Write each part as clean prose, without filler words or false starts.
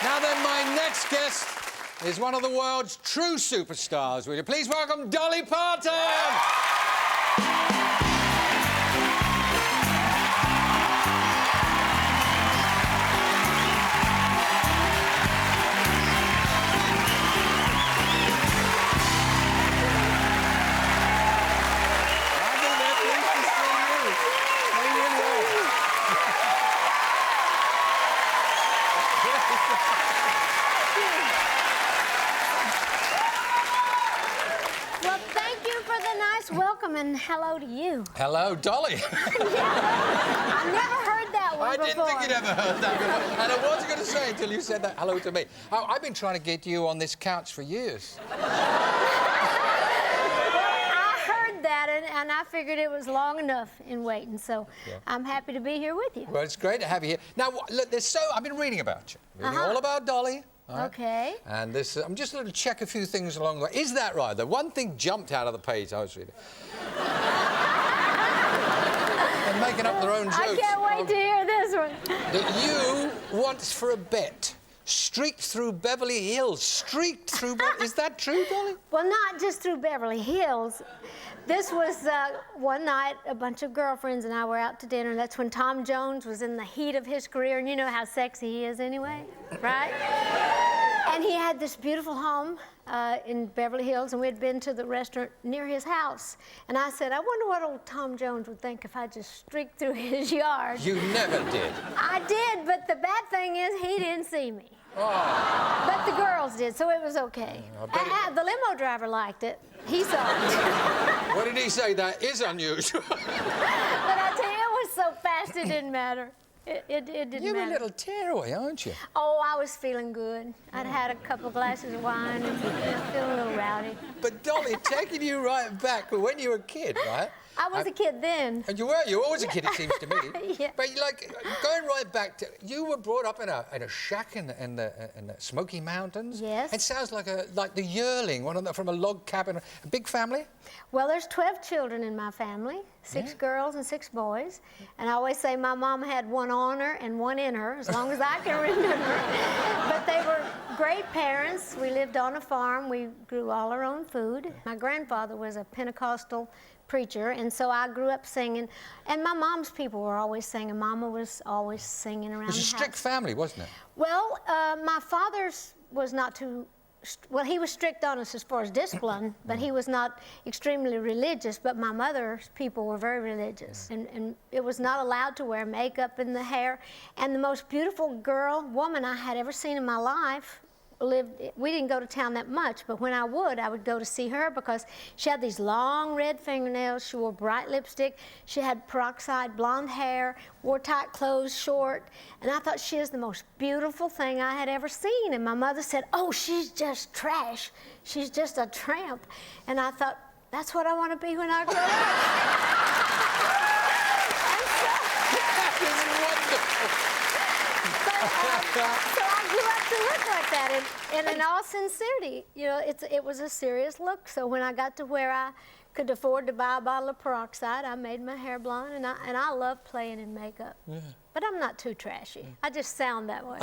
Now then, my next guest is one of the world's true superstars. Will you please welcome Dolly Parton? Well, thank you for the nice welcome, and hello to you. Hello, Dolly. Yeah, I've never heard that one I before. didn't think you'd ever heard that before. And I wasn't going to say it until you said that hello to me. I've been trying to get you on this couch for years. I heard that, and I figured it was long enough in waiting, so I'm happy to be here with you. Well, it's great to have you here. Now, look, I've been reading about you. Reading all about Dolly. Right? Okay. And this, I'm just going to check a few things along the way. Is that right? The one thing jumped out of the page I was reading. They're making up their own jokes. I can't wait to hear this one. That you, once for a bet, streaked through Beverly Hills. Streaked through Is that true, Dolly? Well, not just through Beverly Hills. This was one night, a bunch of girlfriends and I were out to dinner. That's when Tom Jones was in the heat of his career, and you know how sexy he is anyway, right? And he had this beautiful home in Beverly Hills, and we'd been to the restaurant near his house. And I said, I wonder what old Tom Jones would think if I just streaked through his yard. You never did. I did, but the bad thing is he didn't see me. Oh. But the girls did, so it was okay. The limo driver liked it. He saw it. What did he say? That is unusual. But I tell you, it was so fast it didn't matter. It didn't matter. You're a little tearaway, aren't you? Oh, I was feeling good. I'd had a couple glasses of wine and feeling a little rowdy. But Dolly, taking you right back when you were a kid, right? I was a kid then. And you were always a kid, it seems to me. Yeah. But like going right back to, you were brought up in a shack in the Smoky Mountains. Yes. It sounds like the yearling, from a log cabin. A big family. Well, there's 12 children in my family, 6 girls and 6 boys. And I always say my mom had one on her and one in her, as long as I can remember. But they were great parents. We lived on a farm. We grew all our own food. My grandfather was a Pentecostal preacher, and so I grew up singing. And my mom's people were always singing. Mama was always singing around the house. It was a strict family, wasn't it? Well, my father's was not too... Well, he was strict on us as far as discipline, but he was not extremely religious. But my mother's people were very religious, and it was not allowed to wear makeup in the hair. And the most beautiful woman I had ever seen in my life we didn't go to town that much, but when I would go to see her because she had these long red fingernails, she wore bright lipstick, she had peroxide blonde hair, wore tight clothes, short, and I thought she was the most beautiful thing I had ever seen. And my mother said, oh, she's just trash. She's just a tramp. And I thought, that's what I want to be when I grow up. So I grew up to look like that, and in all sincerity, you know, it was a serious look. So when I got to where I could afford to buy a bottle of peroxide, I made my hair blonde, and I love playing in makeup. Yeah. But I'm not too trashy. I just sound that way.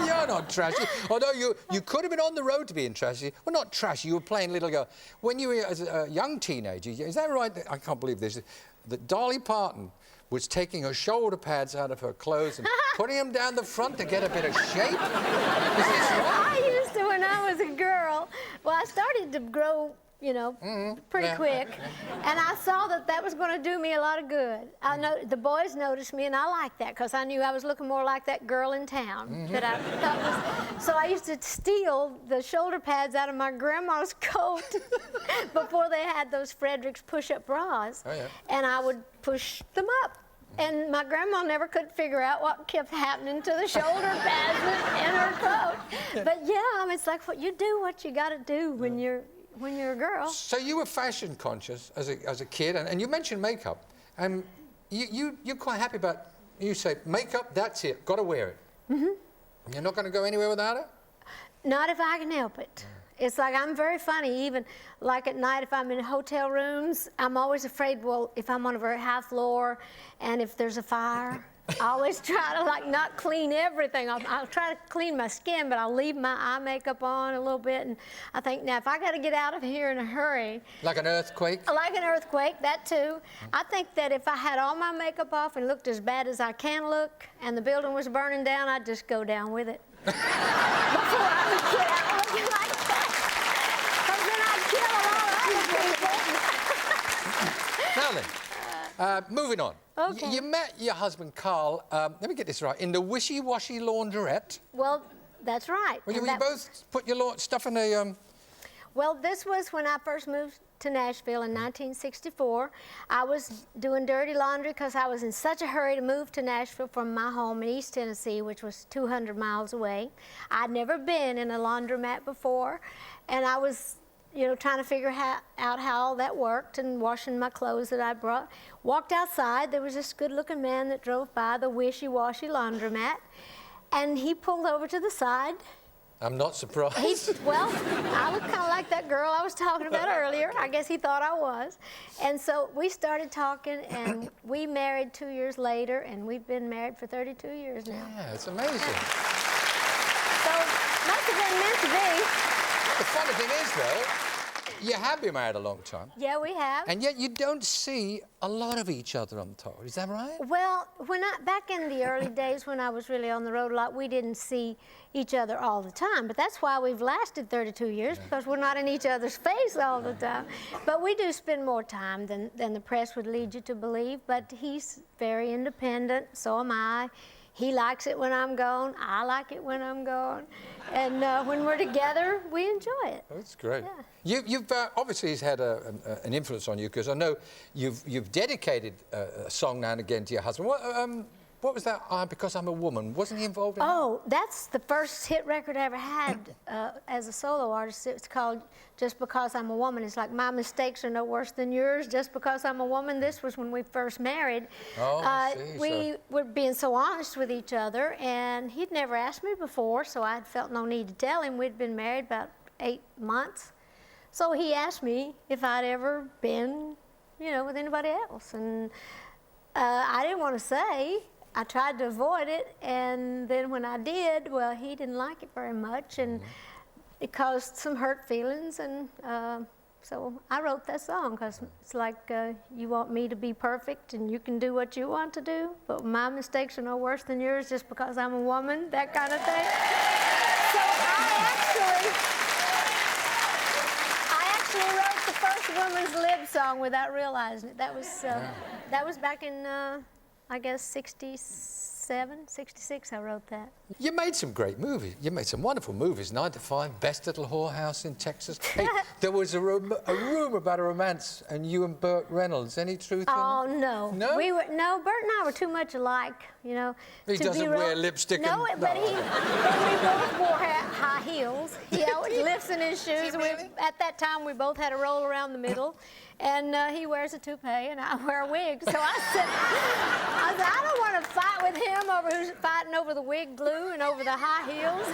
You're not trashy. Although you could have been on the road to being trashy. Well, not trashy, you were playing little girl. When you were a young teenager, is that right? I can't believe this. That Dolly Parton was taking her shoulder pads out of her clothes and putting them down the front to get a bit of shape? Is this right? I used to when I was a girl. Well, I started to grow, you know, pretty quick. And I saw that was going to do me a lot of good. I know the boys noticed me, and I liked that because I knew I was looking more like that girl in town that I thought was. So I used to steal the shoulder pads out of my grandma's coat before they had those Fredericks push-up bras. Oh, yeah. And I would push them up. And my grandma never could figure out what kept happening to the shoulder pads in her coat. But yeah, I mean, it's like you do what you got to do when you're a girl. So you were fashion conscious as a kid, and you mentioned makeup. And you're quite happy about, you say, makeup, that's it, got to wear it. Mm-hmm. You're not going to go anywhere without it? Not if I can help it. It's like I'm very funny, even like at night if I'm in hotel rooms, I'm always afraid, well, if I'm on a very high floor and if there's a fire, I always try to like not clean everything. I'll try to clean my skin, but I'll leave my eye makeup on a little bit. And I think, now if I got to get out of here in a hurry. Like an earthquake? Like an earthquake, that too. I think that if I had all my makeup off and looked as bad as I can look, and the building was burning down, I'd just go down with it. Before I would get out looking like that. Because then I'd kill a lot of other people. Now then, moving on. Okay. You met your husband, Carl, let me get this right, in the wishy-washy laundrette. Well, that's right. Well, you And both put your stuff in a... Well, this was when I first moved to Nashville in 1964. I was doing dirty laundry because I was in such a hurry to move to Nashville from my home in East Tennessee, which was 200 miles away. I'd never been in a laundromat before, and I was, trying to figure out how all that worked and washing my clothes that I brought. Walked outside, there was this good-looking man that drove by the wishy-washy laundromat, and he pulled over to the side. I'm not surprised. Well, I look kind of like that girl I was talking about earlier. I guess he thought I was. And so we started talking, and we married 2 years later, and we've been married for 32 years now. Yeah, it's amazing. So, must have been meant to be. The funny thing is, though, you have been married a long time. Yeah, we have. And yet you don't see a lot of each other on tour. Is that right? Well, back in the early days when I was really on the road a lot, we didn't see each other all the time. But that's why we've lasted 32 years, because we're not in each other's face all the time. But we do spend more time than the press would lead you to believe. But he's very independent, so am I. He likes it when I'm gone. I like it when I'm gone. And when we're together, we enjoy it. That's great. Yeah. You've obviously he's had an influence on you, because I know you've dedicated a song now and again to your husband. What was that? Because I'm a Woman. Wasn't he involved in that? Oh, that's the first hit record I ever had as a solo artist. It's called Just Because I'm a Woman. It's like, my mistakes are no worse than yours, just because I'm a woman. This was when we first married. Oh, I see. We were being so honest with each other, and he'd never asked me before, so I felt no need to tell him. We'd been married about 8 months. So he asked me if I'd ever been, with anybody else. And I didn't want to say. I tried to avoid it, and then when I did, well, he didn't like it very much, and it caused some hurt feelings, and so I wrote that song, because it's like, you want me to be perfect, and you can do what you want to do, but my mistakes are no worse than yours just because I'm a woman, that kind of thing. So I actually wrote the first woman's lib song without realizing it. That was back in I guess 67, 66, I wrote that. You made some great movies. You made some wonderful movies. 9 to 5, Best Little Whorehouse in Texas. Hey, there was a rumor about a romance, and you and Burt Reynolds. Any truth in that? Oh, no. No? Burt and I were too much alike, He doesn't wear lipstick. No, but we both wore high heels. He always lifts in his shoes. Really? At that time, we both had a roll around the middle. And he wears a toupee, and I wear a wig. So I said, I don't want to fight with him over who's fighting over the wig glue and over the high heels.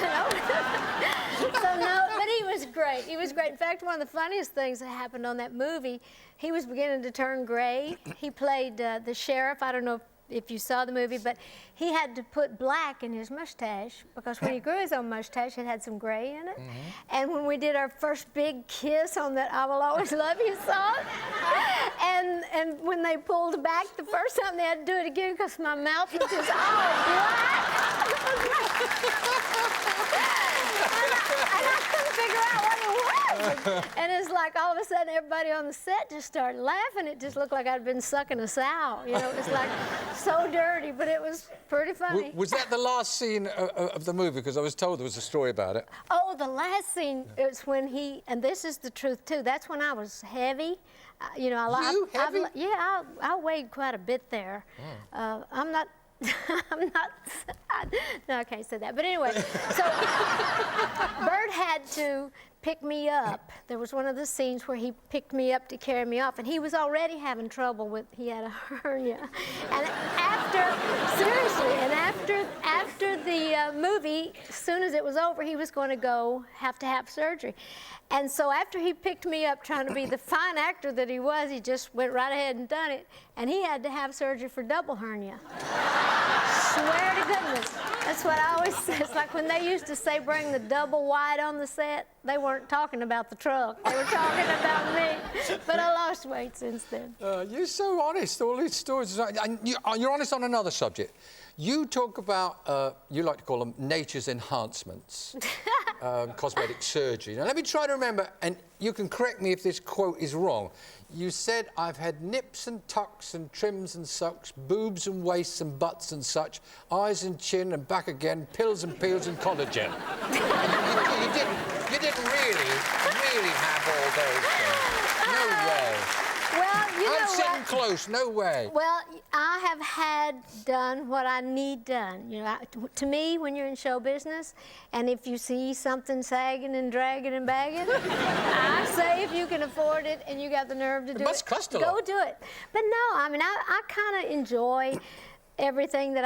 So no, but he was great. He was great. In fact, one of the funniest things that happened on that movie, he was beginning to turn gray. He played the sheriff. I don't know if you saw the movie, but he had to put black in his mustache, because when he grew his own mustache, it had some gray in it. And when we did our first big kiss on that I Will Always Love You song, and when they pulled back the first time, they had to do it again because my mouth was just all black. and I couldn't figure out what it was. And it's like all of a sudden everybody on the set just started laughing. It just looked like I'd been sucking a sow. It was like so dirty, but it was pretty funny. Was that the last scene of the movie? Because I was told there was a story about it. Oh, the last scene, it was when and this is the truth too, that's when I was heavy. Heavy? I weighed quite a bit there. I'm not, no, I can't say that. But anyway, so Bert had to pick me up. There was one of the scenes where he picked me up to carry me off, and he was already having trouble he had a hernia. And after after the movie, as soon as it was over, he was going to have surgery. And so after he picked me up trying to be the fine actor that he was, he just went right ahead and done it. And he had to have surgery for double hernia. Swear to goodness. That's what I always say. It's like when they used to say bring the double wide on the set, they weren't talking about the truck. They were talking about me. But I lost weight since then. You're so honest. All these stories. And you're honest on another subject. You talk about, you like to call them nature's enhancements, cosmetic surgery. Now, let me try to remember, and you can correct me if this quote is wrong. You said, I've had nips and tucks and trims and sucks, boobs and waists and butts and such, eyes and chin and back again, pills and peels and collagen. you didn't really have all those things. No way. Well, you know I'm sitting close, no way. Well, I have done what I need done. You know, to me, when you're in show business, and if you see something sagging and dragging and bagging, I say if you can afford it and you got the nerve to do it, must cost a lot. Go do it. But no, I mean, I kind of enjoy everything that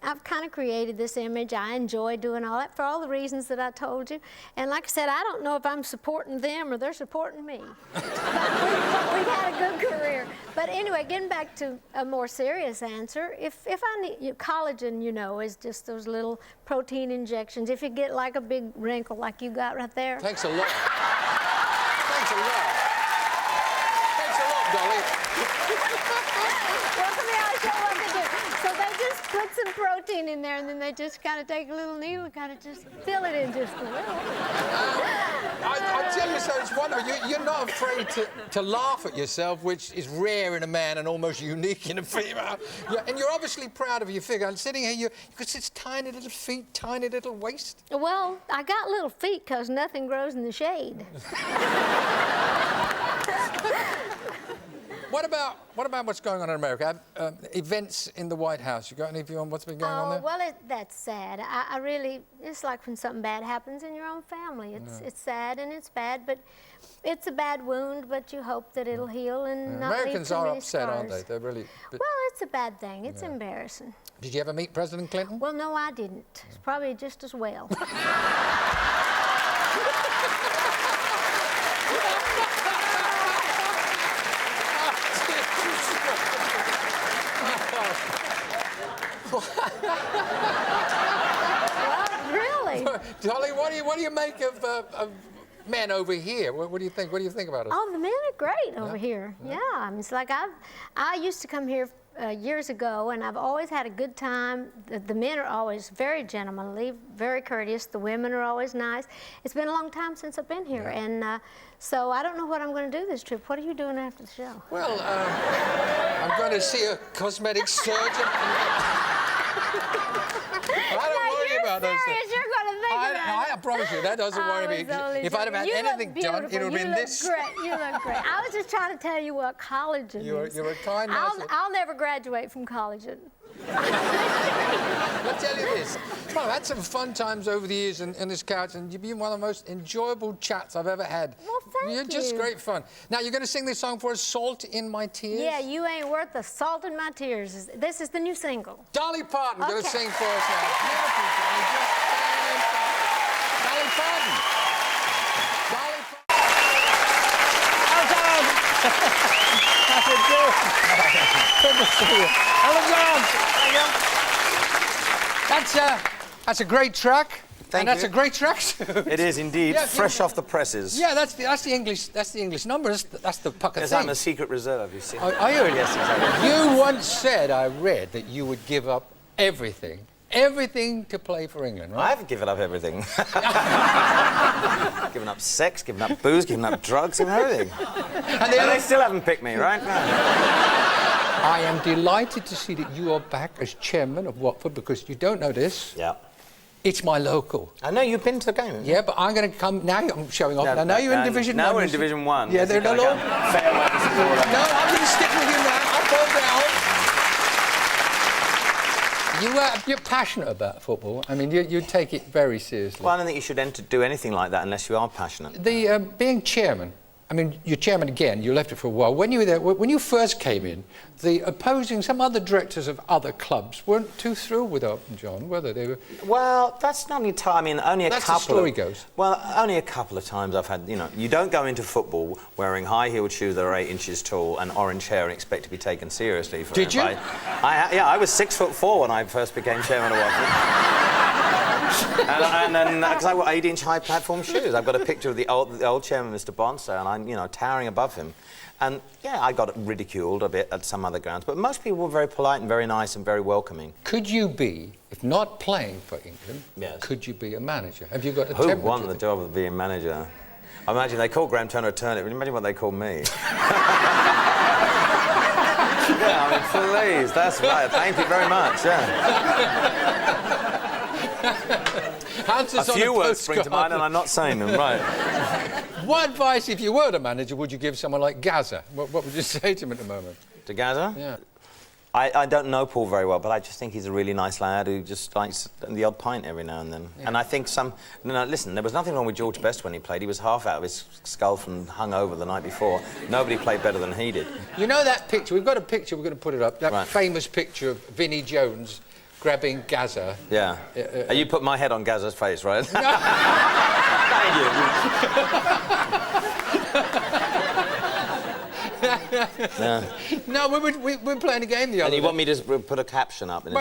I've kind of created this image. I enjoy doing all that for all the reasons that I told you. And like I said, I don't know if I'm supporting them or they're supporting me. But we've had a good career. But anyway, getting back to a more serious answer, if I need, collagen, you know, is just those little protein injections. If you get like a big wrinkle like you got right there. Thanks a lot. Thanks a lot. Thanks a lot, Dolly. Well, come here, I'll show you what to do. So they just put some protein in there, and then they just kind of take a little needle and kind of just fill it in just a little. I tell you, so it's wonderful. You're not afraid to laugh at yourself, which is rare in a man and almost unique in a female. And you're obviously proud of your figure. I'm sitting here, you got such tiny little feet, tiny little waist. Well, I got little feet because nothing grows in the shade. What about what's going on in America? Events in the White House. You got any view on what's been going on there? Oh, well, that's sad. I really, it's like when something bad happens in your own family. It's sad and it's bad, but it's a bad wound, but you hope that it'll heal and not Americans leave too are many upset, scars. aren't they? They're really... Well, it's a bad thing. It's embarrassing. Did you ever meet President Clinton? Well, no, I didn't. It's probably just as well. Well, really? Dolly, what do you make of men over here? What do you think? What do you think about us? Oh, the men are great over here. Yeah, I mean, it's like I used to come here years ago, and I've always had a good time. The men are always very gentlemanly, very courteous. The women are always nice. It's been a long time since I've been here, and so I don't know what I'm going to do this trip. What are you doing after the show? Well, I'm going to see a cosmetic surgeon. I don't worry about those things. You're going to think about it. I promise you, that doesn't worry me. If I'd have had anything done, it would have been this. You look great. You look great. I was just trying to tell you what collagen is. You're a kind man. I'll never graduate from collagen. I'll tell you this. Well, I've had some fun times over the years in this couch, and you've been one of the most enjoyable chats I've ever had. Well, thank you. You're just great fun. Now, you're going to sing this song for us, Salt in My Tears? Yeah, You Ain't Worth the Salt in My Tears. This is the new single. Dolly Parton going to sing for us now. Beautiful, Dolly. Just Dolly Parton. Dolly Parton. How's it going? Good to see you. Hello, John. That's a great track. Thank That's you. a great track too. It is indeed. Yeah, Fresh off the presses. Yeah, that's the English number. That's the pucker Yes, thing. I'm a secret reserve, you see. Are you? Yes, exactly. You once said, I read, that you would give up everything to play for England, right? I've given up everything. Given up sex, given up booze, given up drugs, and everything. And they still haven't picked me, right? No. I am delighted to see that you are back as chairman of Watford, because you don't know this. Yeah. It's my local. I know you've been to the game. Haven't you? Yeah, but I'm going to come now. I'm showing off. Now you're in Division 1. Now we're in Division 1. Yeah, they're not all. Fair weather supporter. No, I'm going to stick with you now. I'll go down. You're passionate about football. I mean, you take it very seriously. Well, I don't think you should do anything like that unless you are passionate. The being chairman I mean, you're chairman again, you left it for a while. When you were there, when you first came in, some other directors of other clubs weren't too thrilled with Elton John, were they? They were... Well, that's not entirely, I mean, only a couple That's the story goes. Well, only a couple of times I've had, you know, you don't go into football wearing high-heeled shoes that are 8 inches tall and orange hair and expect to be taken seriously. Did you? Yeah, I was 6'4" when I first became chairman of Watford. and then, because I wore 8-inch high platform shoes. I've got a picture of the old chairman, Mr. Bonser, and I'm, you know, towering above him. And, yeah, I got ridiculed a bit at some other grounds, but most people were very polite and very nice and very welcoming. Could you be, if not playing for England, yes, could you be a manager? Have you got a Who temperature? won the job of being manager? I imagine they call Graham Turner a turnip. Imagine what they call me. Yeah, I mean, please, that's right. Thank you very much, yeah. A few words spring to mind and I'm not saying them, right. What advice, if you were the manager, would you give someone like Gaza? What would you say to him at the moment? To Gaza? Yeah. I don't know Paul very well, but I just think he's a really nice lad who just likes the odd pint every now and then. Yeah. And I think listen, there was nothing wrong with George Best when he played. He was half out of his skull from hungover the night before. Nobody played better than he did. You know that picture? We've got a picture, we're going to put it up. That right. famous picture of Vinnie Jones grabbing Gaza. Yeah. You put my head on Gaza's face, right? Thank you. Yeah. No, we were playing a game the other day. And you want me to put a caption up? We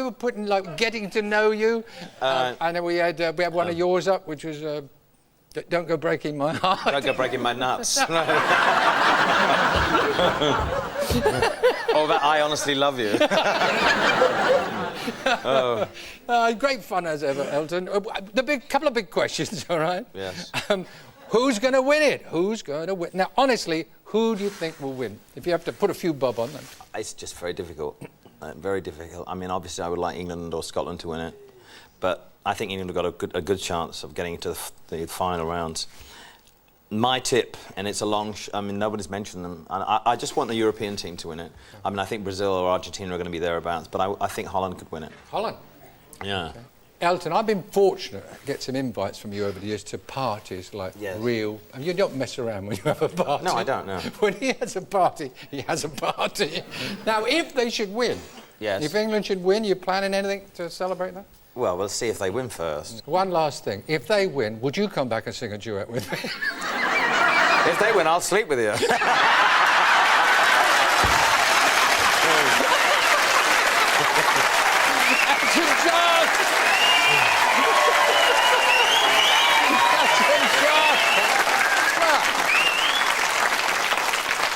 were putting, like, getting to know you. And then we had one of yours up, which was, don't go breaking my heart. Don't go breaking my nuts. Or that I honestly love you. Oh. Great fun as ever, Elton. Couple of big questions, all right? Yes. Who's going to win it? Who's going to win? Now, honestly, who do you think will win? If you have to put a few bob on them. It's just very difficult. Very difficult. I mean, obviously, I would like England or Scotland to win it, but I think England have got a good chance of getting into the final rounds. My tip, and it's a long... I mean, nobody's mentioned them. I just want the European team to win it. I mean, I think Brazil or Argentina are going to be thereabouts, but I think Holland could win it. Holland? Yeah. Okay. Elton, I've been fortunate to get some invites from you over the years to parties, like real... I mean, you don't mess around when you have a party. No, I don't, no. When he has a party, he has a party. Now, if they should win... Yes. If England should win, you planning anything to celebrate that? Well, we'll see if they win first. One last thing. If they win, would you come back and sing a duet with me? If they win, I'll sleep with you.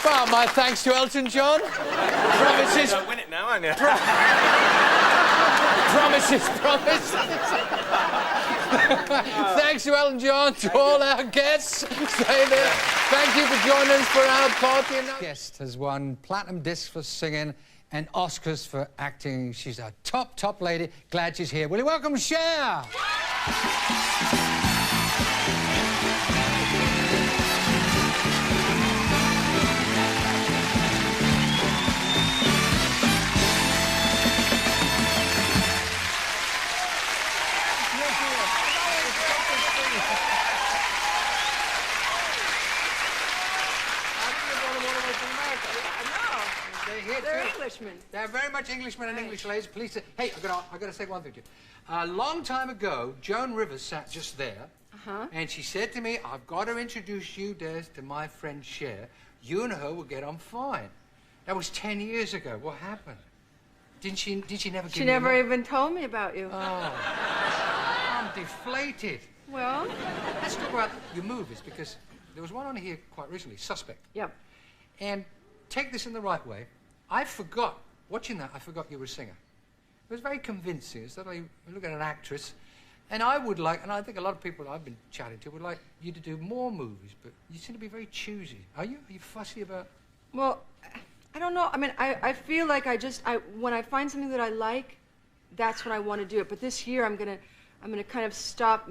Well, my thanks to Elton John. Promises. You'll win it now, aren't you? Promises. Thanks to Elton John, to all our guests. Stay there. Thank you for joining us for our party. Guest has won platinum discs for singing and Oscars for acting. She's a top lady. Glad she's here. Will you welcome Cher? They're Englishmen. They're very much Englishmen and English ladies. Please, hey, I've got to say one thing to you. A long time ago, Joan Rivers sat just there, and she said to me, "I've got to introduce you, Des, to my friend Cher. You and her will get on fine." That was 10 years ago. What happened? Did she never give you? She never even told me about you. Oh, I'm deflated. Well, let's talk about your movies, because there was one on here quite recently, Suspect. Yep. And take this in the right way. Watching that, I forgot you were a singer. It was very convincing. Suddenly, you look at an actress, and I would like, and I think a lot of people I've been chatting to would like you to do more movies, but you seem to be very choosy. Are you fussy about? Well, I don't know. I mean, I feel like when I find something that I like, that's when I want to do it. But this year, I'm gonna kind of stop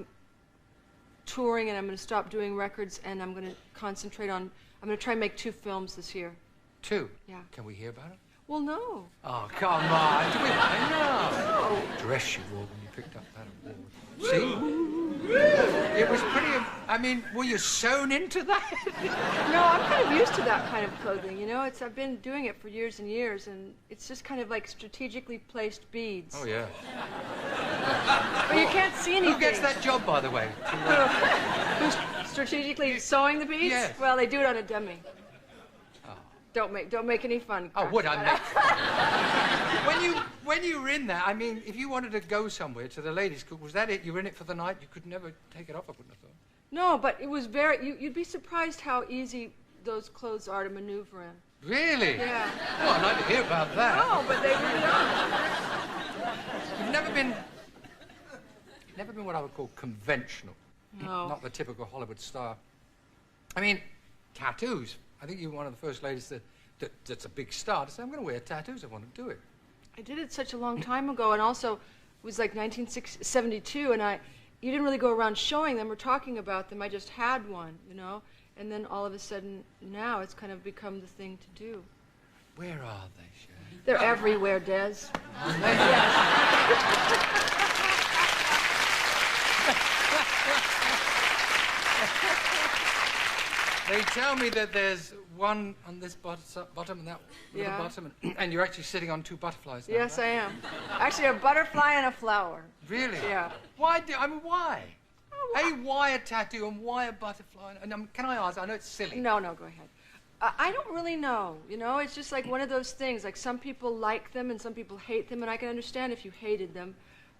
touring, and I'm gonna stop doing records, and I'm gonna concentrate on. I'm gonna try and make 2 films this year. 2? Yeah. Can we hear about it? Well, no. Oh, come on. No. Dress you wore when you picked up that award. See? It was pretty... I I mean, were you sewn into that? No, I'm kind of used to that kind of clothing, you know? I've been doing it for years and years, and it's just kind of like strategically placed beads. Oh, yeah. But you can't see anything. Who gets that job, by the way? Who's strategically sewing the beads? Yes. Well, they do it on a dummy. Oh. Don't make any fun. Oh, would I make? When you were in there, I mean, if you wanted to go somewhere to the ladies' school, was that it? You were in it for the night? You could never take it off, I wouldn't have thought. No, but it was very. You'd be surprised how easy those clothes are to maneuver in. Really? Yeah. Well, I'd like to hear about that. No, but they really are. You've never been what I would call conventional. No. Not the typical Hollywood star. I mean, tattoos. I think you're one of the first ladies that's a big star to say, I'm going to wear tattoos. I want to do it. I did it such a long time ago, and also it was like 1972, and you didn't really go around showing them or talking about them. I just had one, you know, and then all of a sudden now it's kind of become the thing to do. Where are they, Sharon? They're everywhere, Des. They tell me that there's one on this bottom and that little bottom, and you're actually sitting on two butterflies now, Yes, right? I am. Actually, a butterfly and a flower. Really? Yeah. Why? Why? Why a tattoo and why a butterfly? And can I ask? I know it's silly. No, go ahead. I don't really know. You know, it's just like one of those things. Like some people like them and some people hate them, and I can understand if you hated them.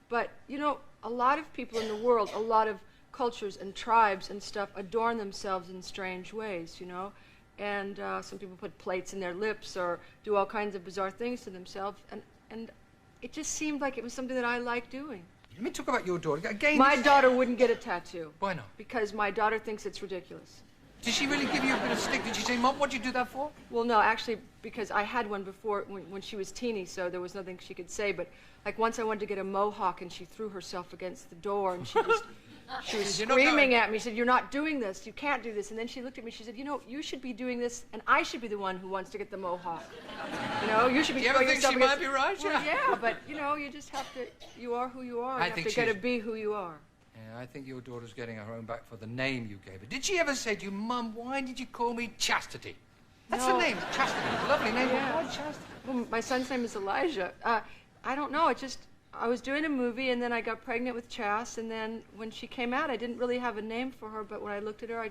But you know, a lot of people in the world, a lot of cultures and tribes and stuff adorn themselves in strange ways, you know, and some people put plates in their lips or do all kinds of bizarre things to themselves, and it just seemed like it was something that I liked doing. Let me talk about your daughter again. My daughter wouldn't get a tattoo. Why not? Because my daughter thinks it's ridiculous. Did she really give you a bit of stick? Did she say, Mom, what'd you do that for? Well, no, actually, because I had one before when she was teeny, so there was nothing she could say. But like once I wanted to get a mohawk, and she threw herself against the door, and she just she was screaming at me. She said, "You're not doing this. You can't do this." And then she looked at me. She said, "You know, you should be doing this, and I should be the one who wants to get the mohawk. You know, you should be." Do you ever think she might be right? Well, yeah, but you know, you just have to. You are who you are. You have to get to be who you are. Yeah, I think your daughter's getting her own back for the name you gave her. Did she ever say to you, Mum, why did you call me Chastity? That's the name, Chastity. Lovely name. Yeah. Why Chastity? Well, my son's name is Elijah. I don't know. I was doing a movie, and then I got pregnant with Chas, and then when she came out, I didn't really have a name for her, but when I looked at her,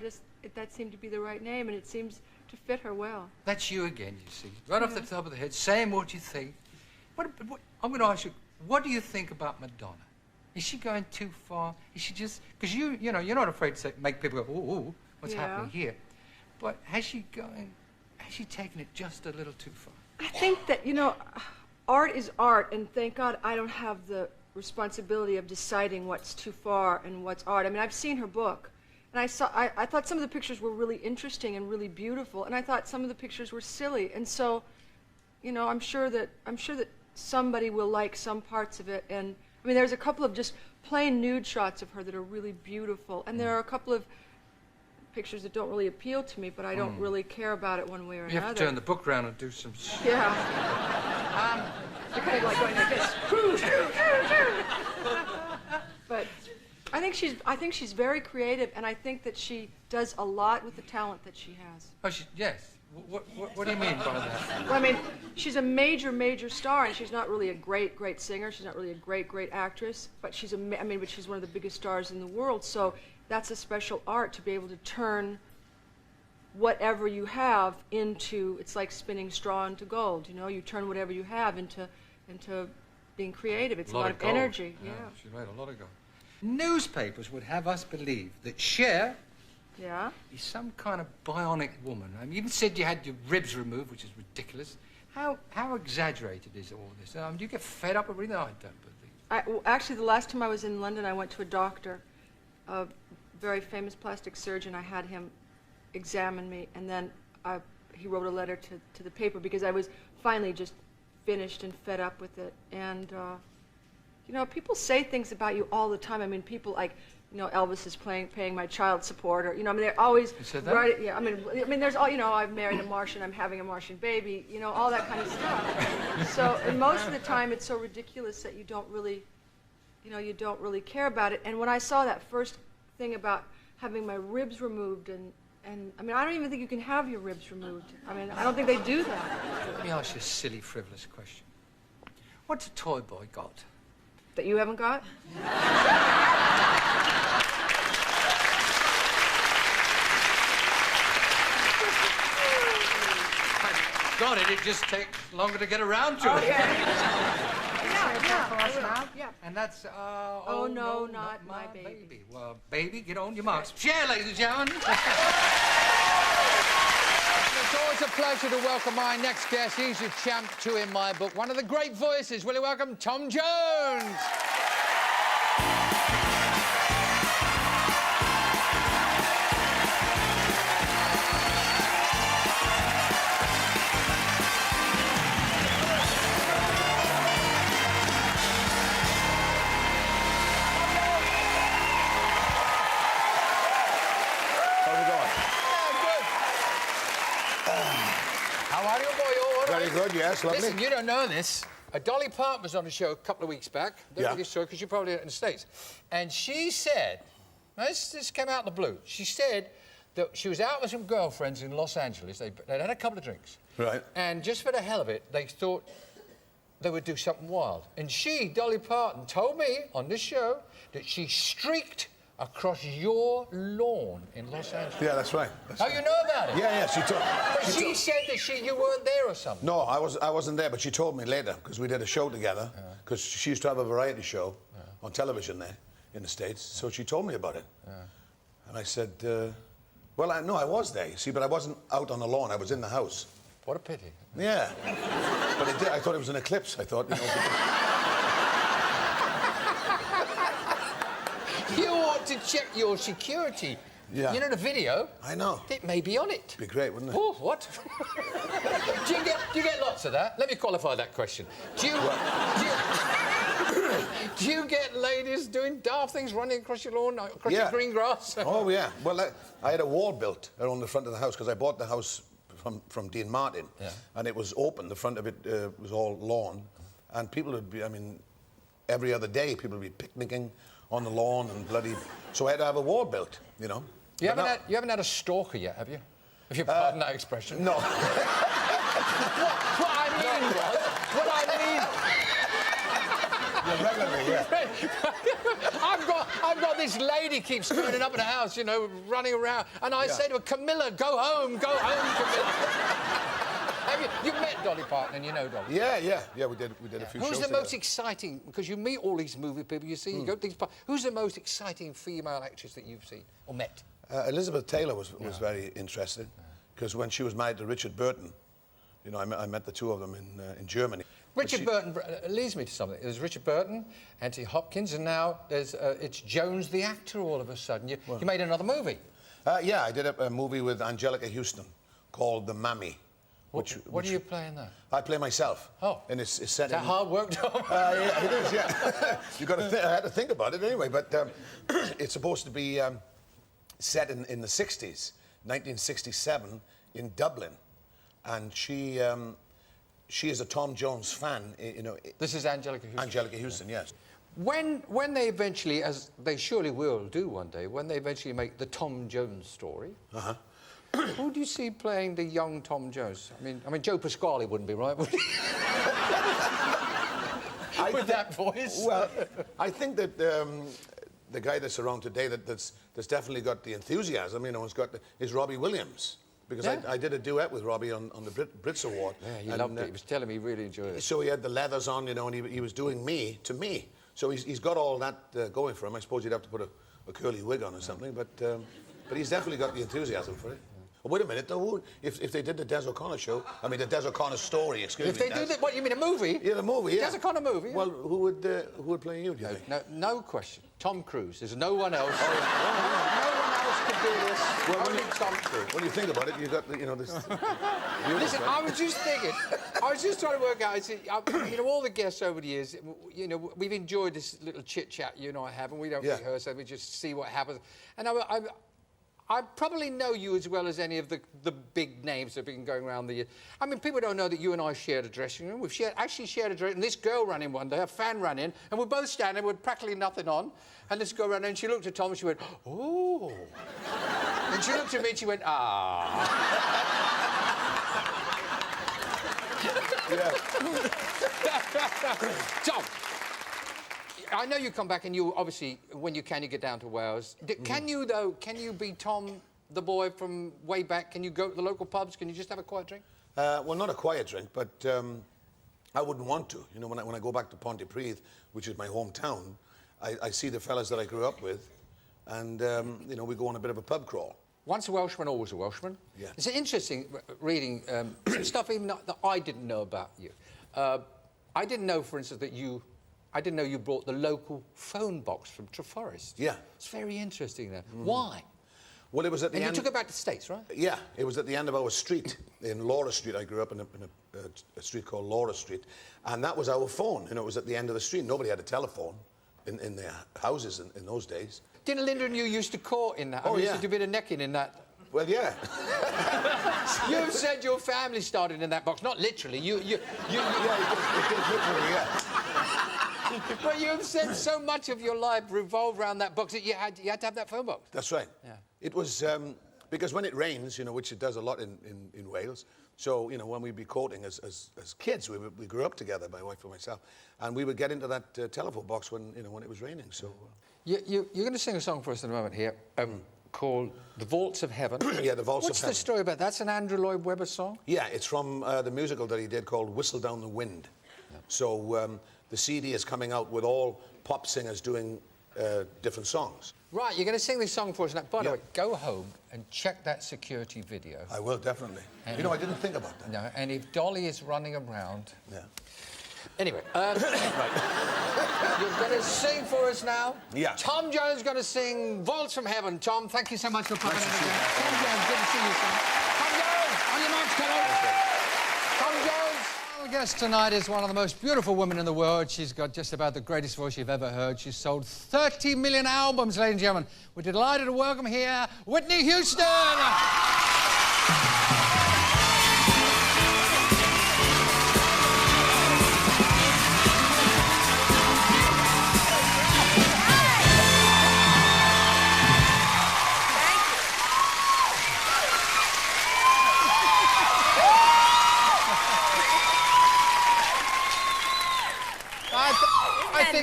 that seemed to be the right name, and it seems to fit her well. That's you again, you see. Right off the top of the head, saying what you think. I'm going to ask you, what do you think about Madonna? Is she going too far? Is she just... Because you know, you're not afraid to make people go, ooh, what's happening here? But has she taken it just a little too far? I think that, you know, art is art, and thank God I don't have the responsibility of deciding what's too far and what's art. I mean, I've seen her book, and I thought some of the pictures were really interesting and really beautiful, and I thought some of the pictures were silly. And so, you know, I'm sure that somebody will like some parts of it. And I mean, there's a couple of just plain nude shots of her that are really beautiful, and there are a couple of pictures that don't really appeal to me, but I don't really care about it one way or another. You have to turn the book around and do some... Yeah. They're kind of like going like this. But I think she's very creative, and I think that she does a lot with the talent that she has. Oh, yes. What do you mean by that? Well, I mean, she's a major star, and she's not really a great singer. She's not really a great actress, but she's but she's one of the biggest stars in the world. So that's a special art, to be able to turn whatever you have into, it's like spinning straw into gold. You know, you turn whatever you have into being creative. It's a lot of energy. Yeah. She made a lot of gold. Newspapers would have us believe that Cher is some kind of bionic woman. I mean, you even said you had your ribs removed, which is ridiculous. How exaggerated is all this? Do you get fed up with it? No, I don't believe. Actually, the last time I was in London, I went to a doctor, a very famous plastic surgeon. I had him examine me, and then he wrote a letter to the paper, because I was finally just finished and fed up with it. And you know, people say things about you all the time. I mean, people like, you know, Elvis is paying my child support, or, you know, I mean, they're always... You said that? Right, yeah, I mean, there's all, you know, I've married a Martian, I'm having a Martian baby, you know, all that kind of stuff. So, and most of the time, it's so ridiculous that you don't really care about it. And when I saw that first thing about having my ribs removed, and I mean, I don't even think you can have your ribs removed. I mean, I don't think they do that. Let me ask you a silly, frivolous question. What's a toy boy got? That you haven't got? Got it. It just takes longer to get around to it. Yeah. And that's, Oh, no, not my baby. Well, baby, get on your marks. Share, ladies and gentlemen. It's always a pleasure to welcome my next guest. He's a champ, too, in my book. One of the great voices. Will you welcome Tom Jones? How are you, boy? All right? Very good, yes, lovely. Listen, you don't know this. Dolly Parton was on the show a couple of weeks back. Don't Yeah. really sure because you probably did it in the States. And she said, now this came out of the blue. She said that she was out with some girlfriends in Los Angeles. They'd had a couple of drinks. Right. And just for the hell of it, they thought they would do something wild. And she, Dolly Parton, told me on this show that she streaked across your lawn in Los Angeles. Yeah, that's right. That's How right. you know about it? Yeah, she told. But she said that you weren't there or something. No, I wasn't there, but she told me later because we did a show together. Because she used to have a variety show on television there in the States. So she told me about it, and I said, "Well, no, I was there, you see, but I wasn't out on the lawn. I was in the house." What a pity. Yeah, but I thought it was an eclipse. I thought, you know. You ought to check your security. Yeah. You know the video? I know. It may be on it. Be great, wouldn't it? Oh, what? do you get lots of that? Let me qualify that question. Do you get ladies doing daft things, running across your lawn, across your green grass? Oh, yeah. Well, I had a wall built around the front of the house because I bought the house from Dean Martin. Yeah. And it was open. The front of it was all lawn. And people would be, I mean, every other day, people would be picnicking on the lawn and bloody... So I had to have a wall built, you know. You haven't had a stalker yet, have you? If you pardon that expression. No. What I mean, Regularly, yeah. I've got this lady keeps turning up at the house, you know, running around, and I say to her, Camilla, go home, Camilla. You've met Dolly Parton and you know Dolly. Yeah, we did a few shows Who's the together. most exciting, because you meet all these movie people, you see, you go to these who's the most exciting female actress that you've seen or met? Elizabeth Taylor was very interesting because when she was married to Richard Burton, you know, I met the two of them in Germany. Richard Burton leads me to something. There's Richard Burton, Anthony Hopkins, and now there's it's Jones the actor all of a sudden. You made another movie. Yeah, I did a movie with Angelica Houston called The Mammy. What are you playing there? I play myself. Oh. And it's set Is that hard work, Tom? Yeah, it is, yeah. I had to think about it anyway, but it's supposed to be set in the 60s, 1967, in Dublin. And she is a Tom Jones fan, you know. This is Angelica Houston. Angelica Houston, yes. When they eventually, as they surely will do one day, when they eventually make the Tom Jones story, who do you see playing the young Tom Jones? I mean, Joe Pasquale wouldn't be right, would he? With that voice. Well, I think that the guy that's around today that's definitely got the enthusiasm, you know, is Robbie Williams. Because I did a duet with Robbie on the Brits Award. Yeah, he loved it. He was telling me he really enjoyed it. So he had the leathers on, you know, and he was doing me to me. So he's got all that going for him. I suppose you'd have to put a curly wig on or something, but he's definitely got the enthusiasm for it. Oh, wait a minute, though. If they did the Des O'Connor show, the Des O'Connor story, excuse me. If they do that, what, you mean a movie? Yeah, the movie, yeah. Des O'Connor movie? Well, who would play you, do you think? No question. Tom Cruise. There's no one else. No one else could do this. Well, Only Tom Cruise. When you think about it, you got, you know, this... Listen, I was just thinking, I was just trying to work out, I said, you know, all the guests over the years, you know, we've enjoyed this little chit-chat you and I have, and we don't rehearse, and we just see what happens. And I probably know you as well as any of the big names that have been going around the... I mean, people don't know that you and I shared a dressing room. We've actually shared a dressing room. And this girl ran in one day, a fan ran in, and we're both standing with practically nothing on. And this girl ran in, and she looked at Tom, and she went, oh. And she looked at me, and she went, ah. Tom, I know you come back and you obviously, when you can, you get down to Wales. Can you, though, can you be Tom, the boy from way back? Can you go to the local pubs? Can you just have a quiet drink? Well, not a quiet drink, but I wouldn't want to. You know, when I go back to Pontypridd, which is my hometown, I see the fellas that I grew up with, and, you know, we go on a bit of a pub crawl. Once a Welshman, always a Welshman. Yeah. It's interesting reading some stuff even that I didn't know about you. I didn't know, for instance, that I didn't know you brought the local phone box from Treforest. Yeah. It's very interesting there. Why? Well, it was at the end... And you took it back to the States, right? Yeah, it was at the end of our street, in Laura Street. I grew up in a street called Laura Street, and that was our phone. You know, it was at the end of the street. Nobody had a telephone in their houses in those days. Didn't Linda and you used to court in that? Oh, I mean, yeah. used to do a bit of necking in that. Well, yeah. You've said your family started in that box, not literally. Yeah, it did literally, yeah. But you've said so much of your life revolved around that box that you had to have that phone box. That's right. Yeah. It was because when it rains, you know, which it does a lot in Wales. So, you know, when we'd be courting as kids, we grew up together, my wife and myself, and we would get into that telephone box when it was raining. So. You're going to sing a song for us in a moment here called "The Vaults of Heaven." Yeah, The Vaults of What's Heaven. the story about? That's an Andrew Lloyd Webber song. Yeah, it's from the musical that he did called "Whistle Down the Wind." Yeah. So the CD is coming out with all pop singers doing different songs. Right, you're going to sing this song for us now. By the way, go home and check that security video. I will, definitely. And you know, I didn't think about that. No, and if Dolly is running around... Yeah. Anyway, right. You're going to sing for us now? Yeah. Tom Jones is going to sing Vaults from Heaven. Tom, thank you so much for popping in again. Tom Jones, good to see you, son. Tom Jones, on your marks, come Tom Jones. Our guest tonight is one of the most beautiful women in the world. She's got just about the greatest voice you've ever heard. She's sold 30 million albums, ladies and gentlemen. We're delighted to welcome here Whitney Houston.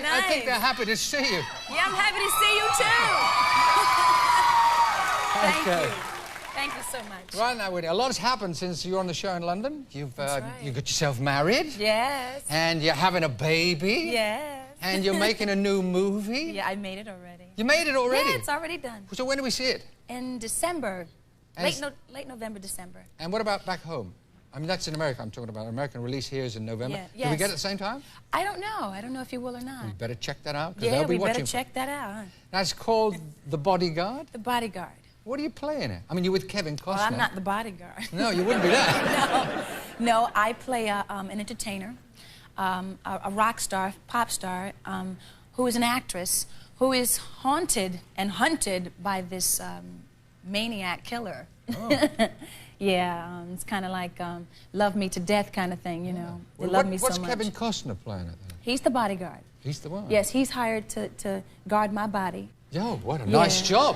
I think they're happy to see you. Yeah, I'm happy to see you too. Thank you. Thank you so much. Right now, Whitney, a lot has happened since you were on the show in London. You've you got yourself married. Yes. And you're having a baby. Yes. And you're making a new movie. Yeah, I made it already. You made it already? Yeah, it's already done. So when do we see it? In December. Late November, December. And what about back home? I mean, that's in America I'm talking about. American release here is in November. Yeah, Do we get it at the same time? I don't know. I don't know if you will or not. We better check that out, because Yeah, they'll be we watching. better check that out. Huh? That's called The Bodyguard? The Bodyguard. What are you playing it? I mean, you're with Kevin Costner. Well, I'm not the bodyguard. No, you wouldn't be that. No, I play an entertainer, a rock star, pop star, who is an actress, who is haunted and hunted by this maniac killer. Oh. Yeah, it's kind of like love me to death kind of thing, you know. They love me so much. What's Kevin Costner playing it then? He's the bodyguard. He's the one? Yes, he's hired to guard my body. Yo, what a nice job.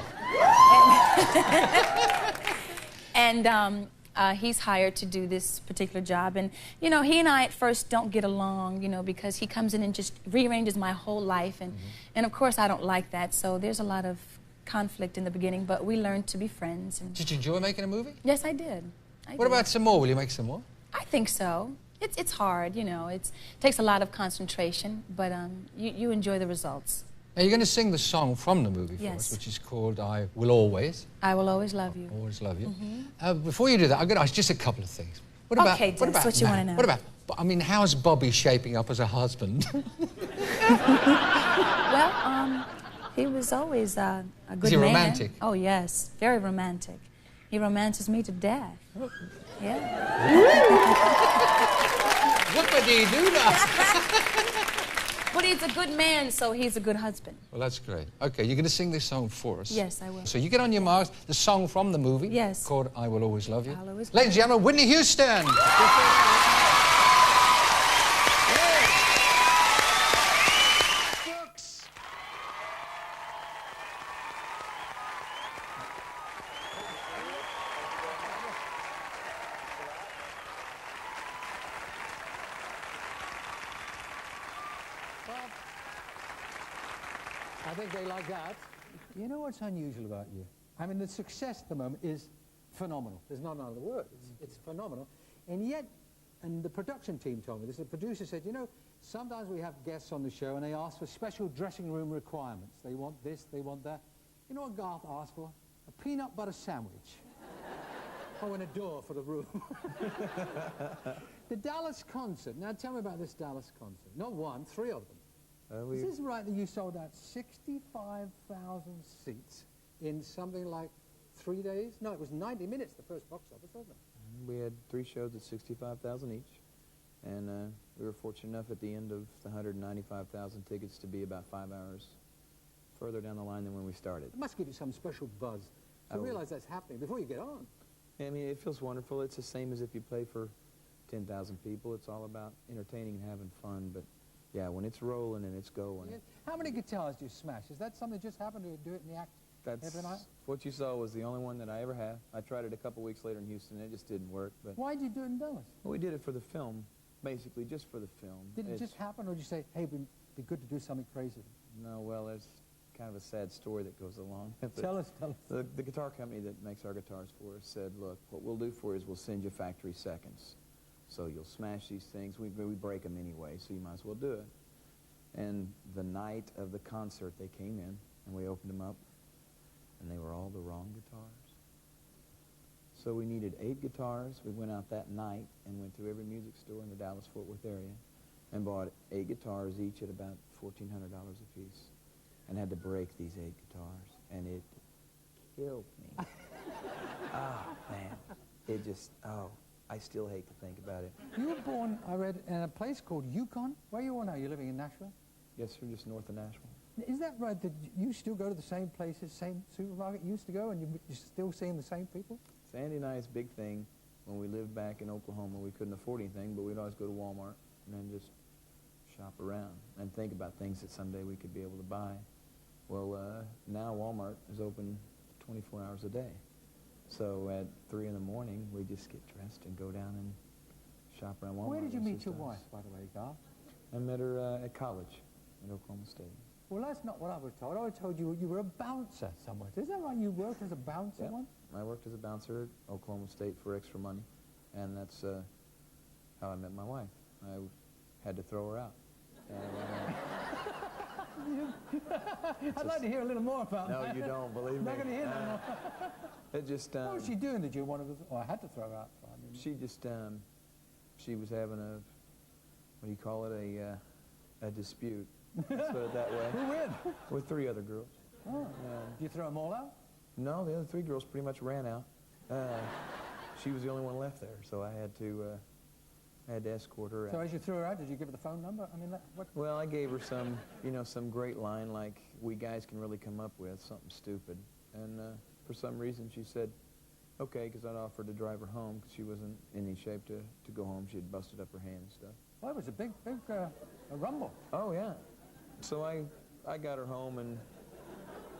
And he's hired to do this particular job. And, you know, he and I at first don't get along, you know, because he comes in and just rearranges my whole life. And of course, I don't like that. So there's a lot of conflict in the beginning, but we learned to be friends. And did you enjoy making a movie? Yes, I did. What about some more? Will you make some more? I think so. It's hard, you know. It takes a lot of concentration, but you enjoy the results. Now, you're going to sing the song from the movie for us, which is called I Will Always. I Will Always Love You. Always love you. Before you do that, I'm going to ask just a couple of things. What about, okay, that's what you want to know. What about, I mean, how's Bobby shaping up as a husband? Well, he was always a good man. Is he romantic? Oh, yes. Very romantic. He romances me to death. Yeah. Whoop-a-dee-doo-dah. But he's a good man, so he's a good husband. Well, that's great. Okay, you're going to sing this song for us. Yes, I will. So you get on your marks, the song from the movie. Yes. Called I Will Always Love You. I'll always Ladies and gentlemen, Whitney Houston. I think they like that. You know what's unusual about you? I mean, the success at the moment is phenomenal. There's not another word. It's phenomenal. And yet, and the production team told me this, the producer said, you know, sometimes we have guests on the show and they ask for special dressing room requirements. They want this, they want that. You know what Garth asked for? A peanut butter sandwich. Oh, and a door for the room. The Dallas concert. Now tell me about this Dallas concert. Not one, 3 of them. Is this right that you sold out 65,000 seats in something like 3 days? No, it was 90 minutes, the first box office, wasn't it? We had 3 shows at 65,000 each, and we were fortunate enough at the end of the 195,000 tickets to be about 5 hours further down the line than when we started. It must give you some special buzz to realize that's happening before you get on. I mean, it feels wonderful. It's the same as if you play for 10,000 people. It's all about entertaining and having fun, but yeah, when it's rolling and it's going. Yeah. How many guitars do you smash? Is that something that just happened to do it in the act every night? What you saw was the only one that I ever had. I tried it a couple weeks later in Houston, and it just didn't work. But why did you do it in Dallas? well, we did it for the film, basically, just for the film. Did it just happen, or did you say, hey, it'd be good to do something crazy? No, well, there's kind of a sad story that goes along with it. Tell us. The guitar company that makes our guitars for us said, look, what we'll do for you is we'll send you factory seconds. So you'll smash these things. We break them anyway, so you might as well do it. And the night of the concert, they came in, and we opened them up, and they were all the wrong guitars. So we needed 8 guitars. We went out that night and went to every music store in the Dallas-Fort Worth area and bought 8 guitars each at about $1,400 a piece, and had to break these 8 guitars, and it killed me. Oh, man. It just, I still hate to think about it. You were born, I read, in a place called Yukon. Where are you now? You're living in Nashville? Yes, sir, just north of Nashville. Is that right, that you still go to the same places, same supermarket you used to go, and you're still seeing the same people? Sandy and I's big thing, when we lived back in Oklahoma, we couldn't afford anything, but we'd always go to Walmart and then just shop around and think about things that someday we could be able to buy. Well, now Walmart is open 24 hours a day. So at 3 in the morning, we just get dressed and go down and shop around Walmart. Where did you meet your wife, by the way, Garth? I met her at college at Oklahoma State. Well, that's not what I was told. I was told you were a bouncer somewhere. Is that right? You worked as a bouncer once? I worked as a bouncer at Oklahoma State for extra money, and that's how I met my wife. I had to throw her out. I'd like to hear a little more about that. No, you don't, believe me. I'm not going to hear no more. It just... what was she doing that you wanted to... Oh, I had to throw her out. She just... she was having a... What do you call it? A dispute. Let's put it that way. Who win? With 3 other girls. Oh. Did you throw them all out? No, the other 3 girls pretty much ran out. She was the only one left there, so I had to escort her out. So as you threw her out, did you give her the phone number? I mean, what? Well, I gave her some, some great line like we guys can really come up with, something stupid. And for some reason she said, okay, because I'd offered to drive her home because she wasn't in any shape to go home. She had busted up her hand and stuff. Well, it was a big a rumble. Oh, yeah. So I got her home, and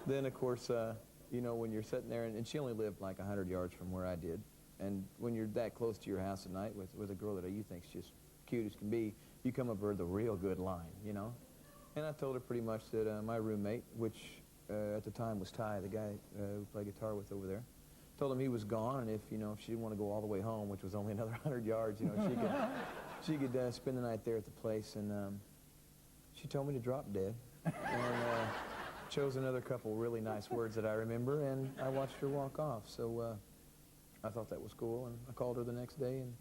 then, of course, when you're sitting there, and she only lived like 100 yards from where I did, and when you're that close to your house at night with a girl that you think's just cute as can be, you come up with the real good line, And I told her pretty much that my roommate, which at the time was Ty, the guy who played guitar with over there, told him he was gone, and if she didn't want to go all the way home, which was only another 100 yards, she could spend the night there at the place, and she told me to drop dead, and chose another couple really nice words that I remember, and I watched her walk off. So I thought that was cool, and I called her the next day, and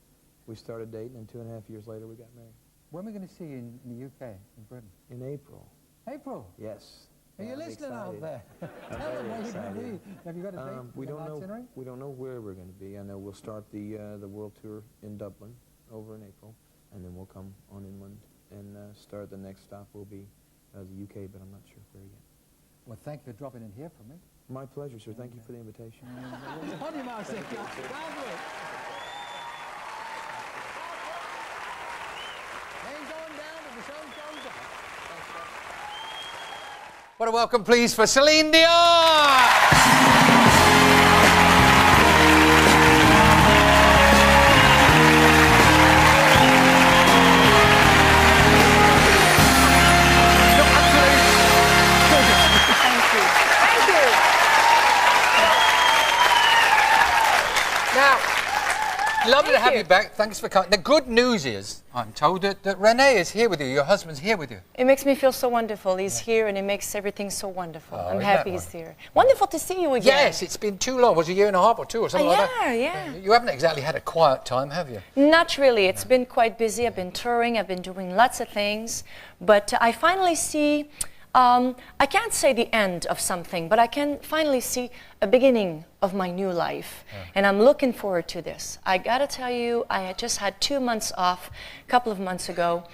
we started dating, and 2.5 years later we got married. When are we going to see you in the UK, in Britain? In April. April? Yes. Are you listening out there? I'm Tell them where you're excited. going to be. Have you got a date? We don't know. Itinerary? We don't know where we're going to be. I know we'll start the world tour in Dublin over in April, and then we'll come on inland and start. The next stop will be the UK, but I'm not sure where yet. Well, thank you for dropping in here for me. My pleasure, sir. Thank you for the invitation. On your mark, Hang on down to the show comes on. What a welcome, please, for Celine Dion! Lovely to have you back. Thanks for coming. The good news is, I'm told that Renee is here with you. Your husband's here with you. It makes me feel so wonderful. He's here, and it makes everything so wonderful. Oh, I'm isn't happy that he's here. Wonderful to see you again. Yes, it's been too long. Was it a year and a half or two or something like that? Yeah. You haven't exactly had a quiet time, have you? Not really. It's been quite busy. I've been touring. I've been doing lots of things. But I finally see, I can't say the end of something, but I can finally see a beginning of my new life. And I'm looking forward to this. I gotta tell you, I had just had 2 months off a couple of months ago,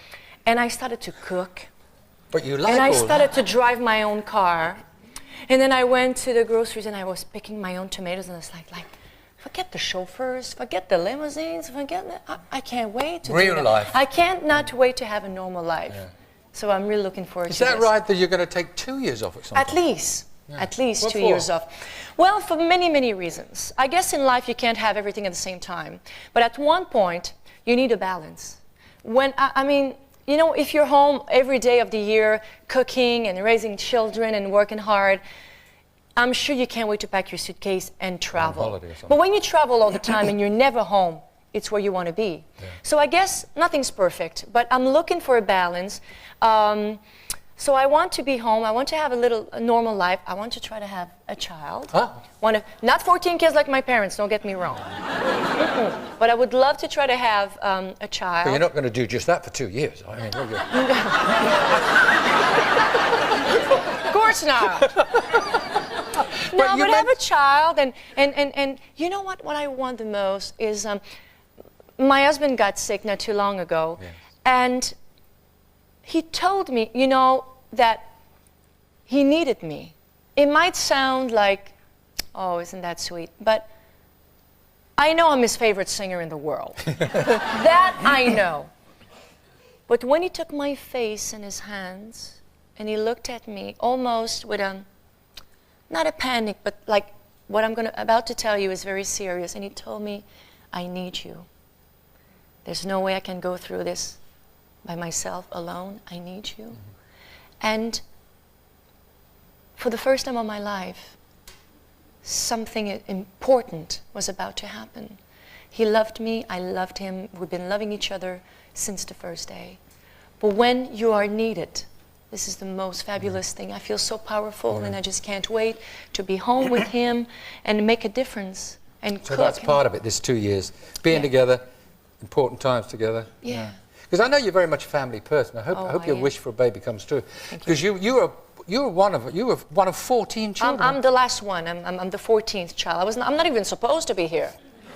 and I started to cook. But you like And I all started that. to drive my own car. And then I went to the groceries and I was picking my own tomatoes, and I was like, forget the chauffeurs, forget the limousines, forget that. I can't wait to do Real that. life. I can't not wait to have a normal life. Yeah. So I'm really looking forward Is to that this. right that you're going to take 2 years off at some At point? least. Yeah. At least What 2 for? years off. Well, for many, many reasons. I guess in life you can't have everything at the same time. But at one point, you need a balance. I mean, you know, if you're home every day of the year cooking and raising children and working hard, I'm sure you can't wait to pack your suitcase and travel. holiday or something. But when you travel all the time and you're never home, it's where you want to be. Yeah. So I guess nothing's perfect, but I'm looking for a balance. So I want to be home. I want to have a normal life. I want to try to have a child. Huh? Not 14 kids like my parents, don't get me wrong. But I would love to try to have a child. But you're not going to do just that for 2 years. I mean, Of course not. No, but have a child, and you know what? What I want the most is my husband got sick not too long ago, Yes. and he told me, you know, that he needed me. It might sound like, oh, isn't that sweet? But I know I'm his favorite singer in the world. That I know. But when he took my face in his hands and he looked at me almost with not a panic, but like what I'm about to tell you is very serious. And he told me, I need you. There's no way I can go through this by myself alone. I need you. Mm-hmm. And for the first time of my life, something important was about to happen. He loved me, I loved him. We've been loving each other since the first day. But when you are needed, this is the most fabulous thing. I feel so powerful, and I just can't wait to be home with him and make a difference and so cook. that's part of it, this 2 years. Being together, important times together. Yeah. Because I know you're very much a family person. I hope your I am. wish for a baby comes true. Because you were one of 14 children. I'm the last one. I'm the 14th child. I'm not even supposed to be here.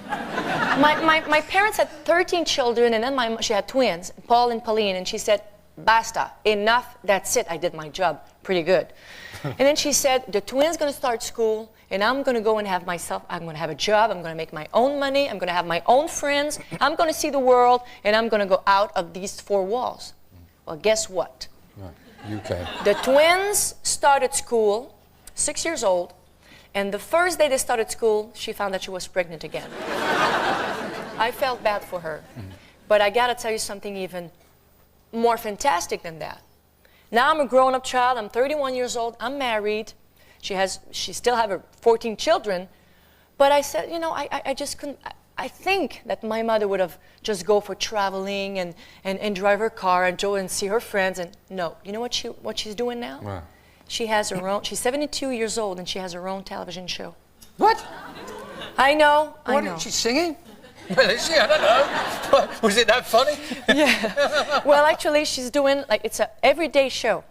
My parents had 13 children, and then she had twins, Paul and Pauline, and she said, basta, enough, that's it, I did my job pretty good. And then she said, the twins going to start school, and I'm going to go and I'm going to have a job, I'm going to make my own money, I'm going to have my own friends, I'm going to see the world, and I'm going to go out of these four walls. Well, guess what? Right. UK. The twins started school, 6 years old, and the first day they started school, she found that she was pregnant again. I felt bad for her. But I gotta tell you something even more fantastic than that. Now I'm a grown-up child, I'm 31 years old, I'm married. She still have her 14 children. But I said, you know, I just couldn't, I think that my mother would have just go for traveling and drive her car and go and see her friends. And no, you know what she's doing now? Wow. She has her own, she's 72 years old and she has her own television show. What? I know, What? I know. She's singing? Well, is she? I don't know. Was it that funny? Yeah. Well, actually, she's doing, like, it's an everyday show.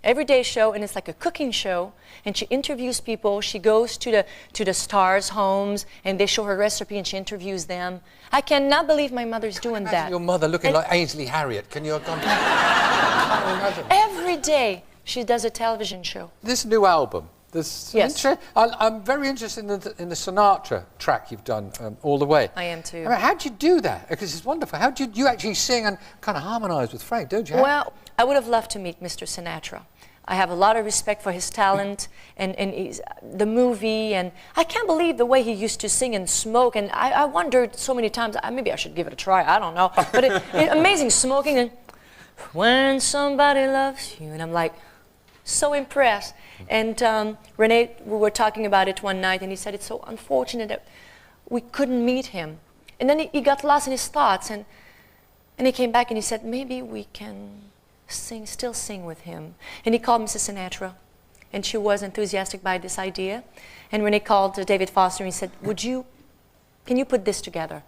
everyday show, and it's like a cooking show. And she interviews people. She goes to the stars' homes, and they show her recipe, and she interviews them. I cannot believe my mother's doing that. Your mother looking like Ainsley Harriott. Can you imagine? Every day she does a television show. This new album. Yes. I'm very interested in the Sinatra track you've done all the way. I am too. I mean, how'd you do that? Because it's wonderful. How'd you actually sing and kind of harmonise with Frank, don't you? Well, I would have loved to meet Mr. Sinatra. I have a lot of respect for his talent and the movie, and I can't believe the way he used to sing and smoke. And I wondered so many times, maybe I should give it a try. I don't know. But amazing smoking and when somebody loves you, and I'm like so impressed. And Rene, we were talking about it one night, and he said it's so unfortunate that we couldn't meet him. And then he got lost in his thoughts, and he came back and he said, maybe we can still sing with him. And he called Mrs. Sinatra, and she was enthusiastic by this idea. And Rene called David Foster and he said, can you put this together?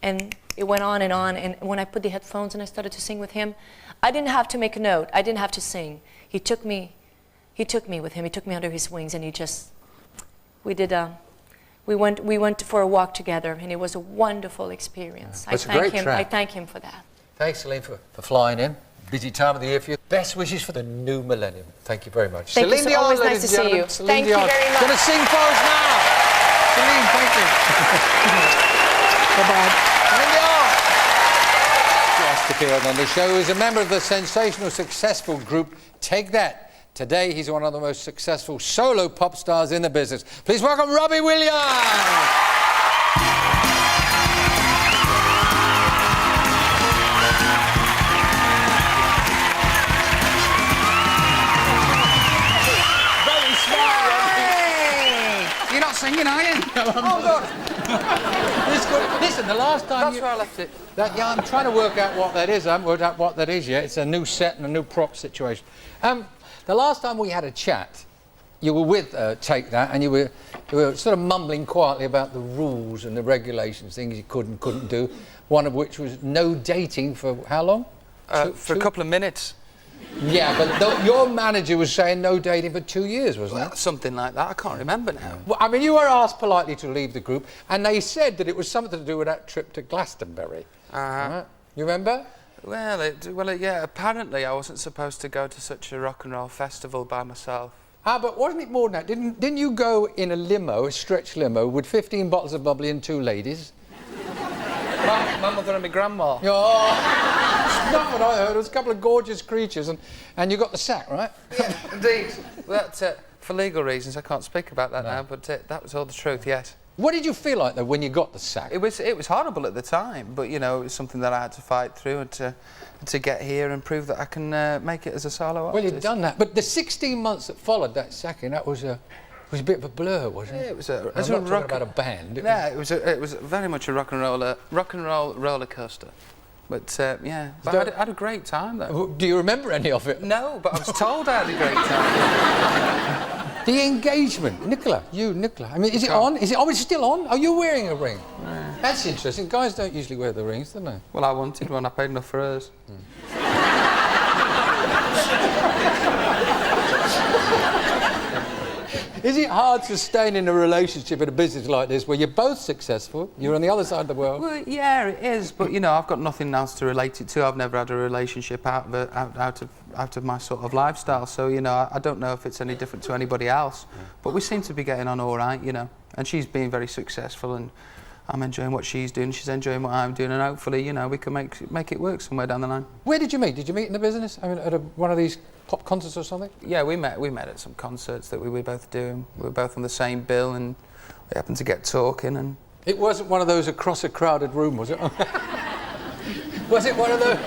And it went on, and when I put the headphones and I started to sing with him, I didn't have to make a note. I didn't have to sing. He took me with him. He took me under his wings, and we went for a walk together, and it was a wonderful experience. Yeah. I thank him for that. Thanks, Celine, for flying in. Busy time of the year for you. Best wishes for the new millennium. Thank you very much. Thank you. So always nice to see you. Thank you very much. Going to sing for us now. Celine, thank you. Bye-bye. Celine Dion. Guest appearing on the show is a member of the sensational, successful group Take That. Today, he's one of the most successful solo pop stars in the business. Please welcome Robbie Williams. Very smart, Robbie. You're not singing, are you? Oh, God. Listen, the last time That's where I left it. Yeah, I'm trying to work out what that is. I haven't worked out what that is yet. It's a new set and a new prop situation. The last time we had a chat, you were with Take That, and you were sort of mumbling quietly about the rules and the regulations, things you could and couldn't do, one of which was no dating for how long? For a couple of minutes. Yeah, but your manager was saying no dating for 2 years, wasn't it? Something like that. I can't remember now. Well, I mean, you were asked politely to leave the group, and they said that it was something to do with that trip to Glastonbury. Right? You remember? Well, yeah, apparently I wasn't supposed to go to such a rock and roll festival by myself. But wasn't it more than that? Didn't you go in a limo, a stretch limo, with 15 bottles of bubbly and 2 ladies? My mother and my grandma. Oh, not what I heard. It was a couple of gorgeous creatures, and you got the sack, right? Yeah, indeed. That's for legal reasons. I can't speak about that now, but that was all the truth, yes. What did you feel like, though, when you got the sack? It was horrible at the time, but, you know, it was something that I had to fight through and to get here and prove that I can make it as a solo artist. Well, you've done that. But the 16 months that followed that sacking, that was a bit of a blur, wasn't it? Yeah, it was I'm not talking about a band. Yeah, it was very much a rock and roll roller coaster. But, yeah, but I had a great time, though. Do you remember any of it? No, but I was told I had a great time. The engagement, Nicola. I mean, is it on? Is it? Oh, it's still on. Are you wearing a ring? Yeah. That's interesting. Guys don't usually wear the rings, do they? Well, I wanted one. I paid enough for hers. Is it hard to stay in a relationship in a business like this where you're both successful, you're on the other side of the world? Well, yeah, it is, but, you know, I've got nothing else to relate it to. I've never had a relationship out of my sort of lifestyle, so, you know, I don't know if it's any different to anybody else. But we seem to be getting on all right, you know, and she's being very successful, and I'm enjoying what she's doing, she's enjoying what I'm doing, and hopefully, you know, we can make it work somewhere down the line. Where did you meet? Did you meet in the business? I mean, at one of these pop concerts or something? Yeah, we met at some concerts that we were both doing. We were both on the same bill, and we happened to get talking, and... It wasn't one of those across a crowded room, was it? Was it one of those?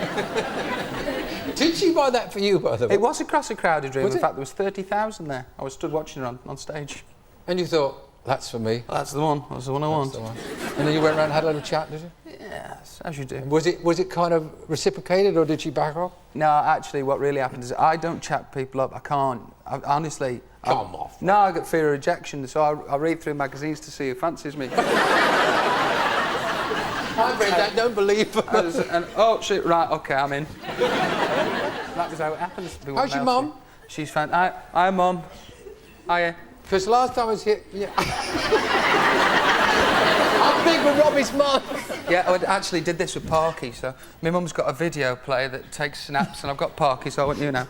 Did she buy that for you, by the way? It was across a crowded room. Was in it? fact, there was 30,000 there. I was stood watching her on stage. And you thought, that's for me? Well, that's the one. That's the one I want. And then you went around and had a little chat, did you? Yes, as you do. Was it kind of reciprocated, or did she back off? No, actually, what really happened is I don't chat people up. I can't. Honestly... Come off. No, I get fear of rejection, so I read through magazines to see who fancies me. I read that, don't believe. Oh, shit, right, OK, I'm in. That was how it happens. How's your mum? She's fan. Hi, Mum. Hiya. Because last time I was here... Yeah. I'm big with Robbie's mum. Yeah, I actually did this with Parky, so my mum's got a video player that takes snaps, and I've got Parky, so I want you now.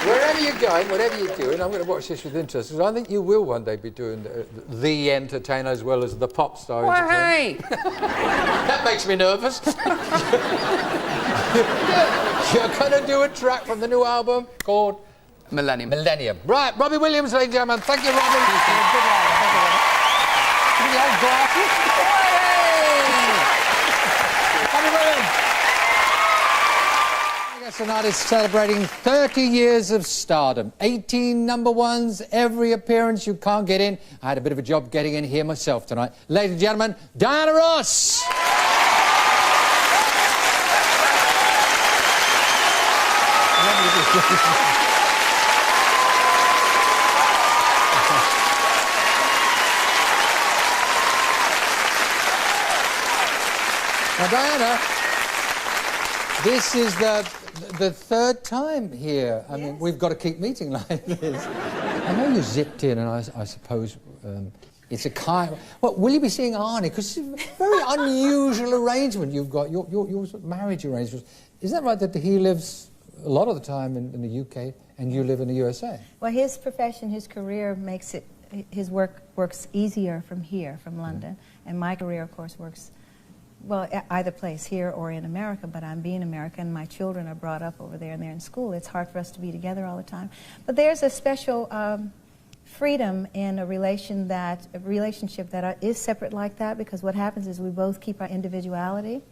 Wherever you're going, whatever you're doing, I'm going to watch this with interest, because I think you will one day be doing the entertainer as well as the pop star entertainer. Hey! That makes me nervous. You're going to do a track from the new album called... Millennium. Millennium. Right, Robbie Williams, ladies and gentlemen. Thank you, Robbie. Thank you. Good luck. Give me the old glasses. Robbie Williams. Tonight is celebrating 30 years of stardom. 18 number ones, every appearance. You can't get in. I had a bit of a job getting in here myself tonight. Ladies and gentlemen, Diana Ross. Now, Diana, this is the third time here. I mean, we've got to keep meeting like this. I know you zipped in, and I suppose it's a kind... Well, will you be seeing Arnie? Because it's a very unusual arrangement you've got, your sort of marriage arrangement. Is that right, that he lives a lot of the time in the UK and you live in the USA? Well, his profession, his career makes it... His work works easier from here, from London. And my career, of course, works... Well, either place, here or in America, but I'm being American. My children are brought up over there and they're in school. It's hard for us to be together all the time. But there's a special freedom in a relationship that is separate like that, because what happens is we both keep our individuality.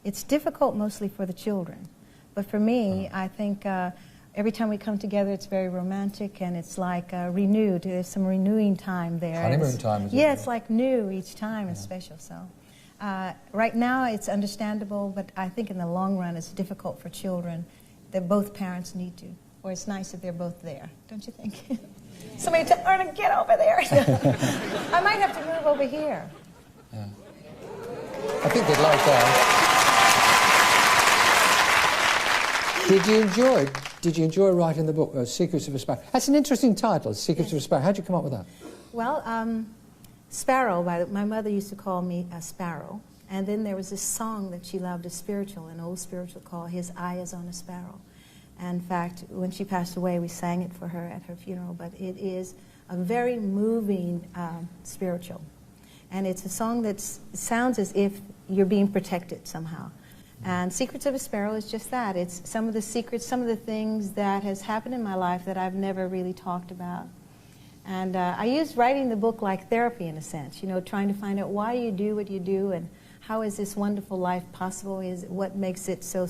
It's difficult mostly for the children. But for me, I think every time we come together, it's very romantic and it's like renewed. There's some renewing time there. Honeymoon time, is it? Yeah, it's like new each time. It's special, so... right now, it's understandable, but I think in the long run, it's difficult for children that both parents need to. Or it's nice if they're both there, don't you think? Somebody tell her to get over there. I might have to move over here. Yeah. I think they'd like that. Did you enjoy writing the book, Secrets of a Sparrow? That's an interesting title, Secrets of a Sparrow. How'd you come up with that? Well, Sparrow, my mother used to call me a sparrow. And then there was this song that she loved, a spiritual, an old spiritual called His Eye is on a Sparrow. And in fact, when she passed away, we sang it for her at her funeral. But it is a very moving spiritual. And it's a song that sounds as if you're being protected somehow. And Secrets of a Sparrow is just that. It's some of the secrets, some of the things that has happened in my life that I've never really talked about. And I use writing the book like therapy in a sense, you know, trying to find out why you do what you do and how is this wonderful life possible, what makes it so,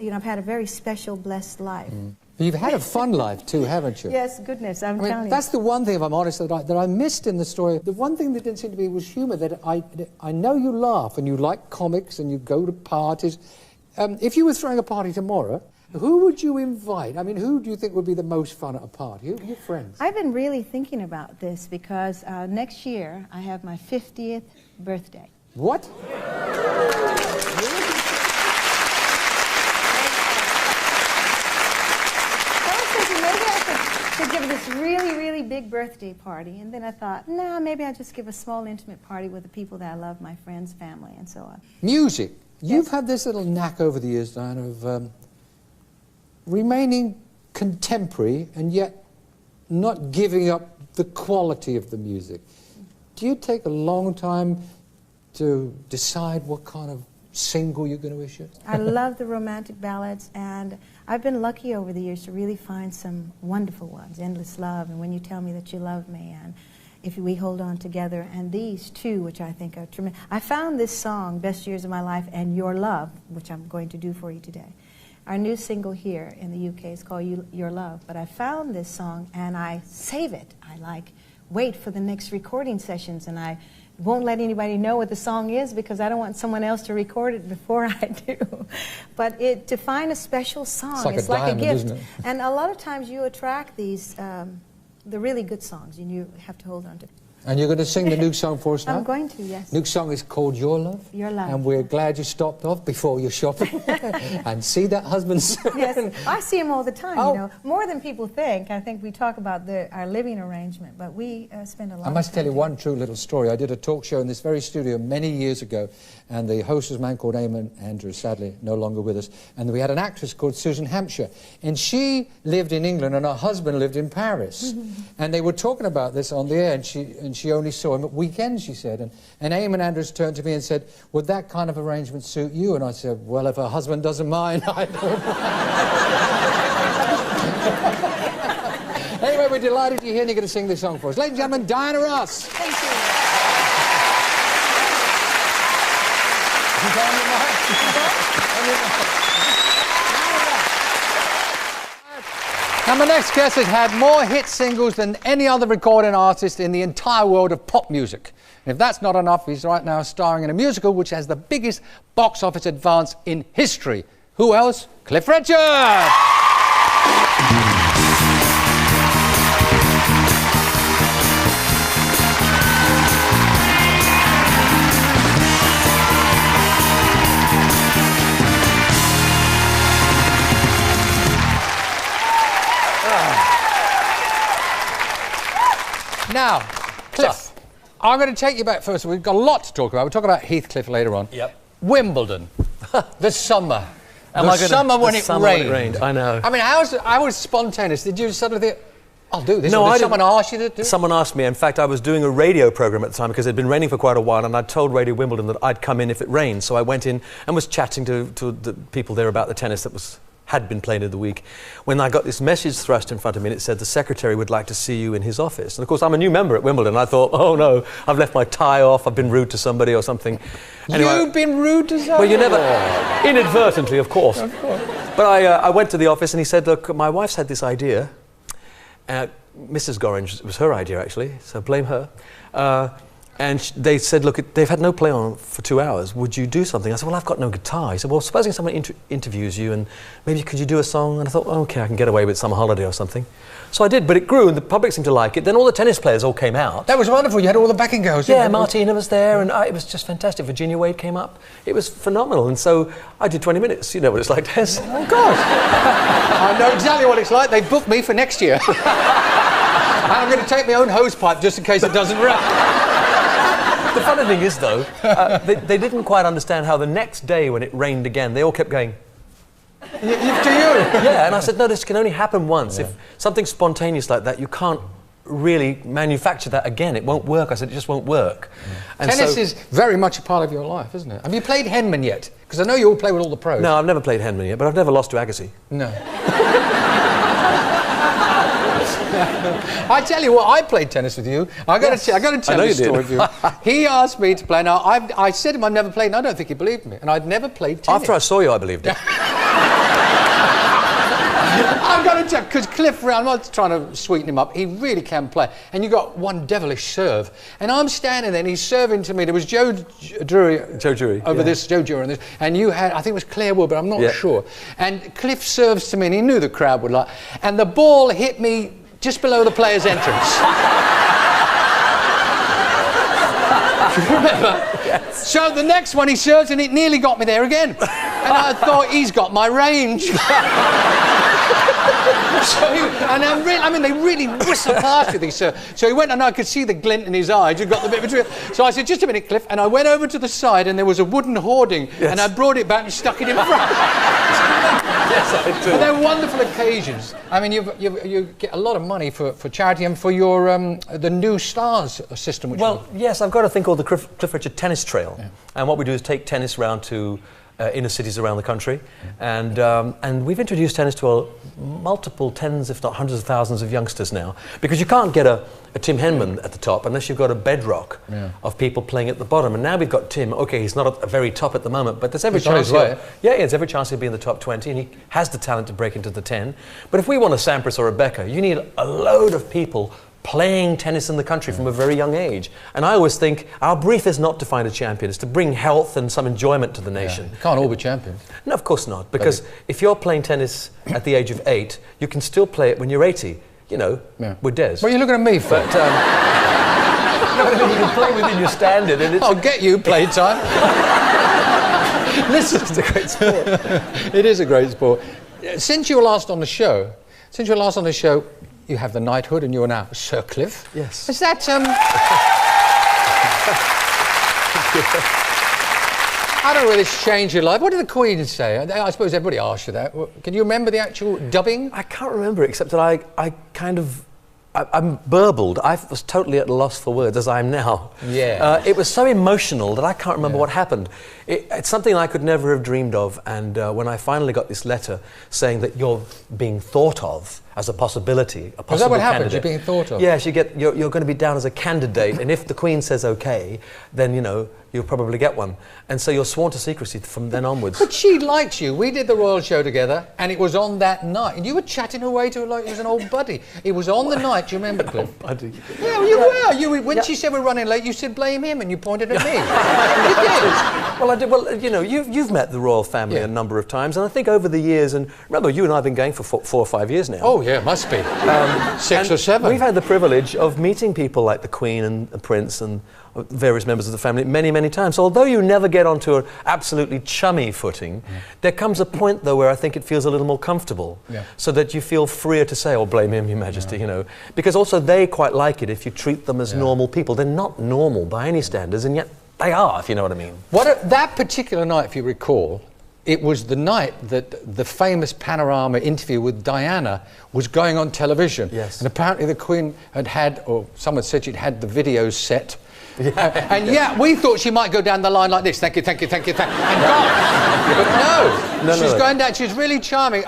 you know, I've had a very special, blessed life. You've had a fun life too, haven't you? Yes, goodness, I'm telling you. That's the one thing, if I'm honest, that I missed in the story. The one thing that didn't seem to be was humour, that I know you laugh and you like comics and you go to parties. If you were throwing a party tomorrow, who would you invite? I mean, who do you think would be the most fun at a party? Who are your friends? I've been really thinking about this because next year I have my 50th birthday. What? To give this really, really big birthday party. And then I thought, nah, maybe I'll just give a small, intimate party with the people that I love, my friends, family, and so on. Music. Yes. You've had this little knack over the years, Diana, of remaining contemporary and yet not giving up the quality of the music. Do you take a long time to decide what kind of single you're going to issue? I love the romantic ballads, and I've been lucky over the years to really find some wonderful ones. Endless Love, and When You Tell Me That You Love Me, and If We Hold On Together, and these two, which I think are tremendous. I found this song, Best Years of My Life, and Your Love, which I'm going to do for you today. Our new single here in the UK is called Your Love, but I found this song and I save it. I wait for the next recording sessions, and I won't let anybody know what the song is because I don't want someone else to record it before I do. But to find a special song, it's like a gift. Isn't it? And a lot of times you attract these, the really good songs, and you have to hold on to. And you're going to sing the new song for us now? I'm going to, yes. New song is called Your Love. Your Love. And we're glad you stopped off before your shopping and see that husband soon. Yes, I see him all the time, Oh. you know. More than people think. I think we talk about our living arrangement, but we spend a lot of time. I must tell you together. one true little story. I did a talk show in this very studio many years ago, and the host was a man called Eamon Andrews, sadly no longer with us, and we had an actress called Susan Hampshire, and she lived in England and her husband lived in Paris. And they were talking about this on the air, and she only saw him at weekends, she said. And Eamon Andrews turned to me and said, would that kind of arrangement suit you? And I said, well, if her husband doesn't mind, I don't mind. Anyway, we're delighted you're here and you're going to sing this song for us. Ladies and gentlemen, Diana Ross. Thank you. Now, my next guest has had more hit singles than any other recording artist in the entire world of pop music. And if that's not enough, he's right now starring in a musical which has the biggest box office advance in history. Who else? Cliff Richard! Now, Cliff, I'm going to take you back first. We've got a lot to talk about. We'll talk about Heathcliff later on. Yep. Wimbledon, the summer. When it rained. I know. I mean, I was spontaneous. Did you suddenly think, I'll do this? No, or I did didn't. someone ask you to do it? Someone asked me. In fact, I was doing a radio program at the time because it had been raining for quite a while, and I'd told Radio Wimbledon that I'd come in if it rained. So I went in and was chatting to the people there about the tennis that had been played in the week, when I got this message thrust in front of me, and it said the secretary would like to see you in his office. And of course, I'm a new member at Wimbledon, and I thought, oh no, I've left my tie off, I've been rude to somebody or something. Anyway, You've been rude to somebody? well, you never, inadvertently, of course. Of course. But I went to the office, and he said, look, my wife's had this idea. Mrs. Gorringe, it was her idea, actually, so blame her. And they said, look, they've had no play on for 2 hours. Would you do something? I said, well, I've got no guitar. He said, well, supposing someone interviews you and maybe could you do a song? And I thought, oh, OK, I can get away with some holiday or something. So I did, but it grew and the public seemed to like it. Then all the tennis players all came out. That was wonderful. You had all the backing girls. Yeah, Martina was there and it was just fantastic. Virginia Wade came up. It was phenomenal. And so I did 20 minutes. You know what it's like, Des. Oh, God. I know exactly what it's like. They booked me for next year. And I'm going to take my own hose pipe just in case it doesn't run. The funny thing is, though, they didn't quite understand how the next day when it rained again, they all kept going, To you? yeah, and I said, no, this can only happen once. If something spontaneous like that, you can't really manufacture that again. It won't work. I said, it just won't work. And Tennis so, is very much a part of your life, isn't it? Have you played Henman yet? Because I know you all play with all the pros. No, I've never played Henman yet, but I've never lost to Agassi. No. I tell you what, I played tennis with you. I got to tell you a story of you. He asked me to play. Now, I said to him I'd never played, and I don't think he believed me. And I'd never played tennis. After I saw you, I believed it. I've got to tell you, because Cliff, I'm not trying to sweeten him up, he really can play. And you got one devilish serve. And I'm standing there, and he's serving to me. There was Joe Drury over this, Joe Drury on this. And you had, I think it was Claire Wood, but I'm not sure. And Cliff serves to me, and he knew the crowd would like. And the ball hit me just below the player's entrance. Remember? Yes. So the next one he serves, and it nearly got me there again. And I thought, he's got my range. They really whistle past you, these serves. So he went, and I could see the glint in his eyes. You got the bit between. So I said, just a minute, Cliff. And I went over to the side, and there was a wooden hoarding, and I brought it back and stuck it in front. Yes, I do. But they're wonderful occasions. I mean, you get a lot of money for charity and for your the New Stars system. Which yes, I've got a thing called the Cliff Richard Tennis Trail, and what we do is take tennis round to inner cities around the country, and we've introduced tennis to multiple tens, if not hundreds of thousands of youngsters now, because you can't get a Tim Henman at the top unless you've got a bedrock of people playing at the bottom. And now we've got Tim. Okay, he's not at the very top at the moment, but there's every chance. There's every chance he'll be in the top 20, and he has the talent to break into the 10. But if we want a Sampras or a Becker, you need a load of people playing tennis in the country from a very young age. And I always think our brief is not to find a champion, it's to bring health and some enjoyment to the nation. You can't all be champions. No, of course not, because if you're playing tennis at the age of 8, you can still play it when you're 80, you know, with Des. What are you looking at me for? But, You can play within your standard, and I'll get you playtime. this is a great sport. It is a great sport. Since you were last on the show, you have the knighthood, and you are now Sir Cliff. Yes. Is that I don't know whether it's changed your life. What did the Queen say? I suppose everybody asked you that. Can you remember the actual dubbing? I can't remember, except that I'm burbled. I was totally at a loss for words, as I am now. Yeah. It was so emotional that I can't remember what happened. It's something I could never have dreamed of, and when I finally got this letter saying that you're being thought of as a possibility, a possible Is that what happened? candidate. You're being thought of? Yes, you're going to be down as a candidate, and if the Queen says OK, then, you know, you'll probably get one. And so you're sworn to secrecy from then onwards. But she liked you. We did the Royal Show together, and it was on that night. And you were chatting away to her like it was an old buddy. It was on the night, do you remember, Cliff? Buddy. Yeah, well, you were. When she said we're running late, you said blame him, and you pointed at me. You did. Well, I did. Well, you know, you've met the royal family a number of times, and I think over the years, and remember, you and I have been going for 4 or 5 years now. Oh, yeah, must be. 6 or 7. We've had the privilege of meeting people like the Queen and the Prince and various members of the family many, many times. So although you never get onto an absolutely chummy footing, there comes a point, though, where I think it feels a little more comfortable, so that you feel freer to say, oh, blame him, Your Majesty, you know. Because also they quite like it if you treat them as normal people. They're not normal by any standards, and yet they are, if you know what I mean. That particular night, if you recall, it was the night that the famous Panorama interview with Diana was going on television. Yes. And apparently the Queen had, or someone said she'd had the videos set. And we thought she might go down the line like this, thank you, thank you, thank you, thank you, and gone. But no, she's going down, she's really charming.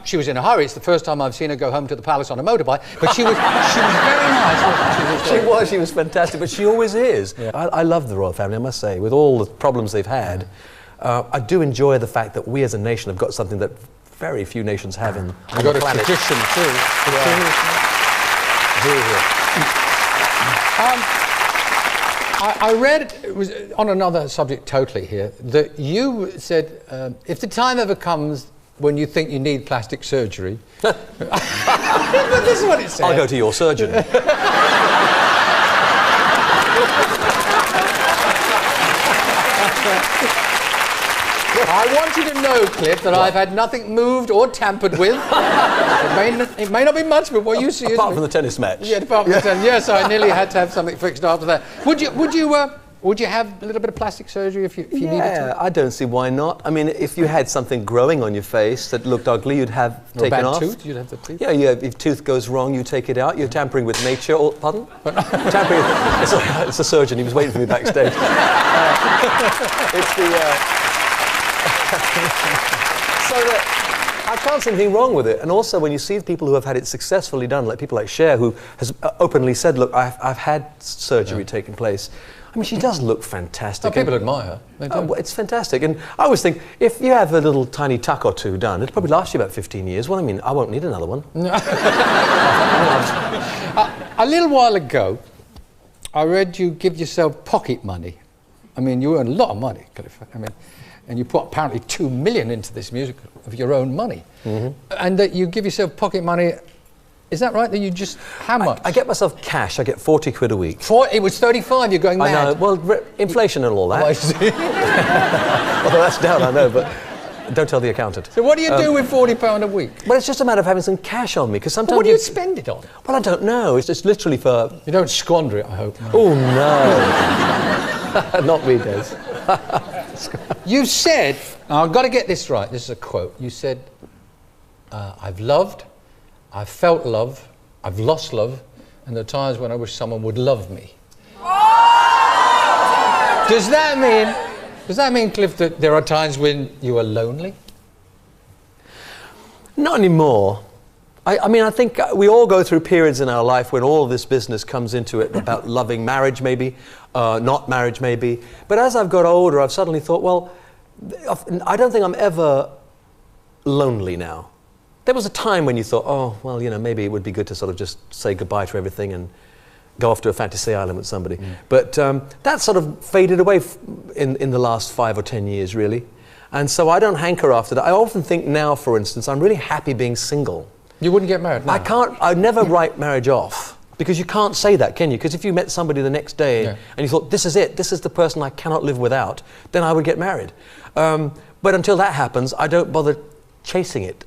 She was in a hurry, it's the first time I've seen her go home to the palace on a motorbike, but she was very nice. She was fantastic, but she always is. Yeah. I love the royal family, I must say, with all the problems they've had. I do enjoy the fact that we as a nation have got something that very few nations have on the planet. We've got a tradition too. I read, it was on another subject totally here, that you said, if the time ever comes when you think you need plastic surgery... But this is what it said. I'll go to your surgeon. I want you to know, Cliff, that I've had nothing moved or tampered with. It may not be much, but what you see is... Apart from the tennis match. Yeah, apart from the tennis. Yes, I nearly had to have something fixed after that. Would you have a little bit of plastic surgery if you needed to? Yeah, I don't see why not. I mean, if you had something growing on your face that looked ugly, you'd have taken off. Tooth, you'd have the teeth. Yeah, if tooth goes wrong, you take it out. You're tampering with nature. Or, pardon? Tampering. It's a surgeon. He was waiting for me backstage. It's the. So that I can't see anything wrong with it. And also, when you see people who have had it successfully done, like people like Cher, who has openly said, look, I've had surgery taking place. I mean, she does look fantastic. Oh, people admire her. They do. Well, it's fantastic. And I always think, if you have a little tiny tuck or two done, it'll probably last you about 15 years. Well, I mean, I won't need another one. A little while ago, I read you give yourself pocket money. I mean, you earn a lot of money, Cliff. I mean, and you put apparently $2 million into this musical of your own money. And that you give yourself pocket money. Is that right? That you just, how much? I get myself cash. I get 40 quid a week. It was 35, you're going mad. I know, well, inflation and all that. Oh, I see. Although that's down, I know, but don't tell the accountant. So what do you do with £40 a week? Well, it's just a matter of having some cash on me, because sometimes... Well, what do you spend it on? Well, I don't know. It's just literally for... You don't squander it, I hope. No. Oh, no. Not me, Des. You said, now I've got to get this right, this is a quote. You said, I've loved, I've felt love, I've lost love, and there are times when I wish someone would love me. Does that mean, Cliff, that there are times when you are lonely? Not anymore. I mean, I think we all go through periods in our life when all of this business comes into it about loving marriage, maybe, not marriage, maybe. But as I've got older, I've suddenly thought, well, I don't think I'm ever lonely now. There was a time when you thought, oh, well, you know, maybe it would be good to sort of just say goodbye to everything and go off to a fantasy island with somebody. But that sort of faded away in the last 5 or 10 years, really. And so I don't hanker after that. I often think now, for instance, I'm really happy being single. You wouldn't get married now? I'd never write marriage off, Because you can't say that, can you? Because if you met somebody the next day and you thought, this is it, this is the person I cannot live without, then I would get married. But until that happens, I don't bother chasing it.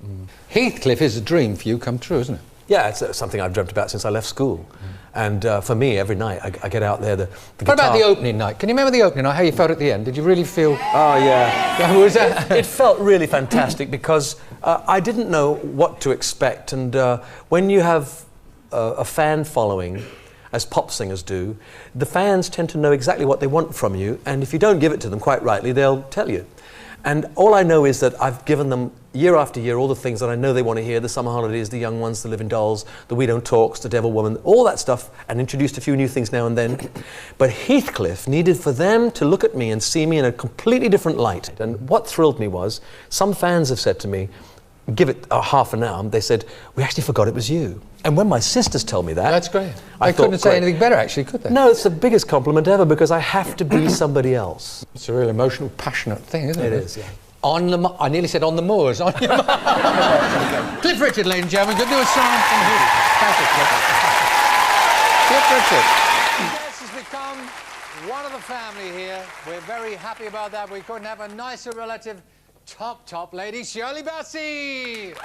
Heathcliff is a dream for you come true, isn't it? Yeah, it's something I've dreamt about since I left school. And for me, every night, I get out there, the What about the opening night? Can you remember the opening night, how you felt at the end? Did you really feel... Oh, yeah. Was that? It felt really fantastic because I didn't know what to expect. And when you have a fan following, as pop singers do, the fans tend to know exactly what they want from you. And if you don't give it to them quite rightly, they'll tell you. And all I know is that I've given them year after year all the things that I know they want to hear, the summer holidays, the young ones, the living dolls, the we don't talks, the devil woman, all that stuff, and introduced a few new things now and then. But Heathcliff needed for them to look at me and see me in a completely different light. And what thrilled me was, some fans have said to me, give it half an hour, they said, we actually forgot it was you. And when my sisters tell me that... That's great. I couldn't say anything better, actually, could they? No, it's the biggest compliment ever because I have to be somebody else. It's a real emotional, passionate thing, isn't it? It is, yeah. On the... I nearly said on the moors. On your Cliff Richard, ladies and gentlemen, could do a song from who? Thank you, Cliff. Cliff Richard. Yes, has become one of the family here. We're very happy about that. We couldn't have a nicer relative. Top lady, Shirley Bassey.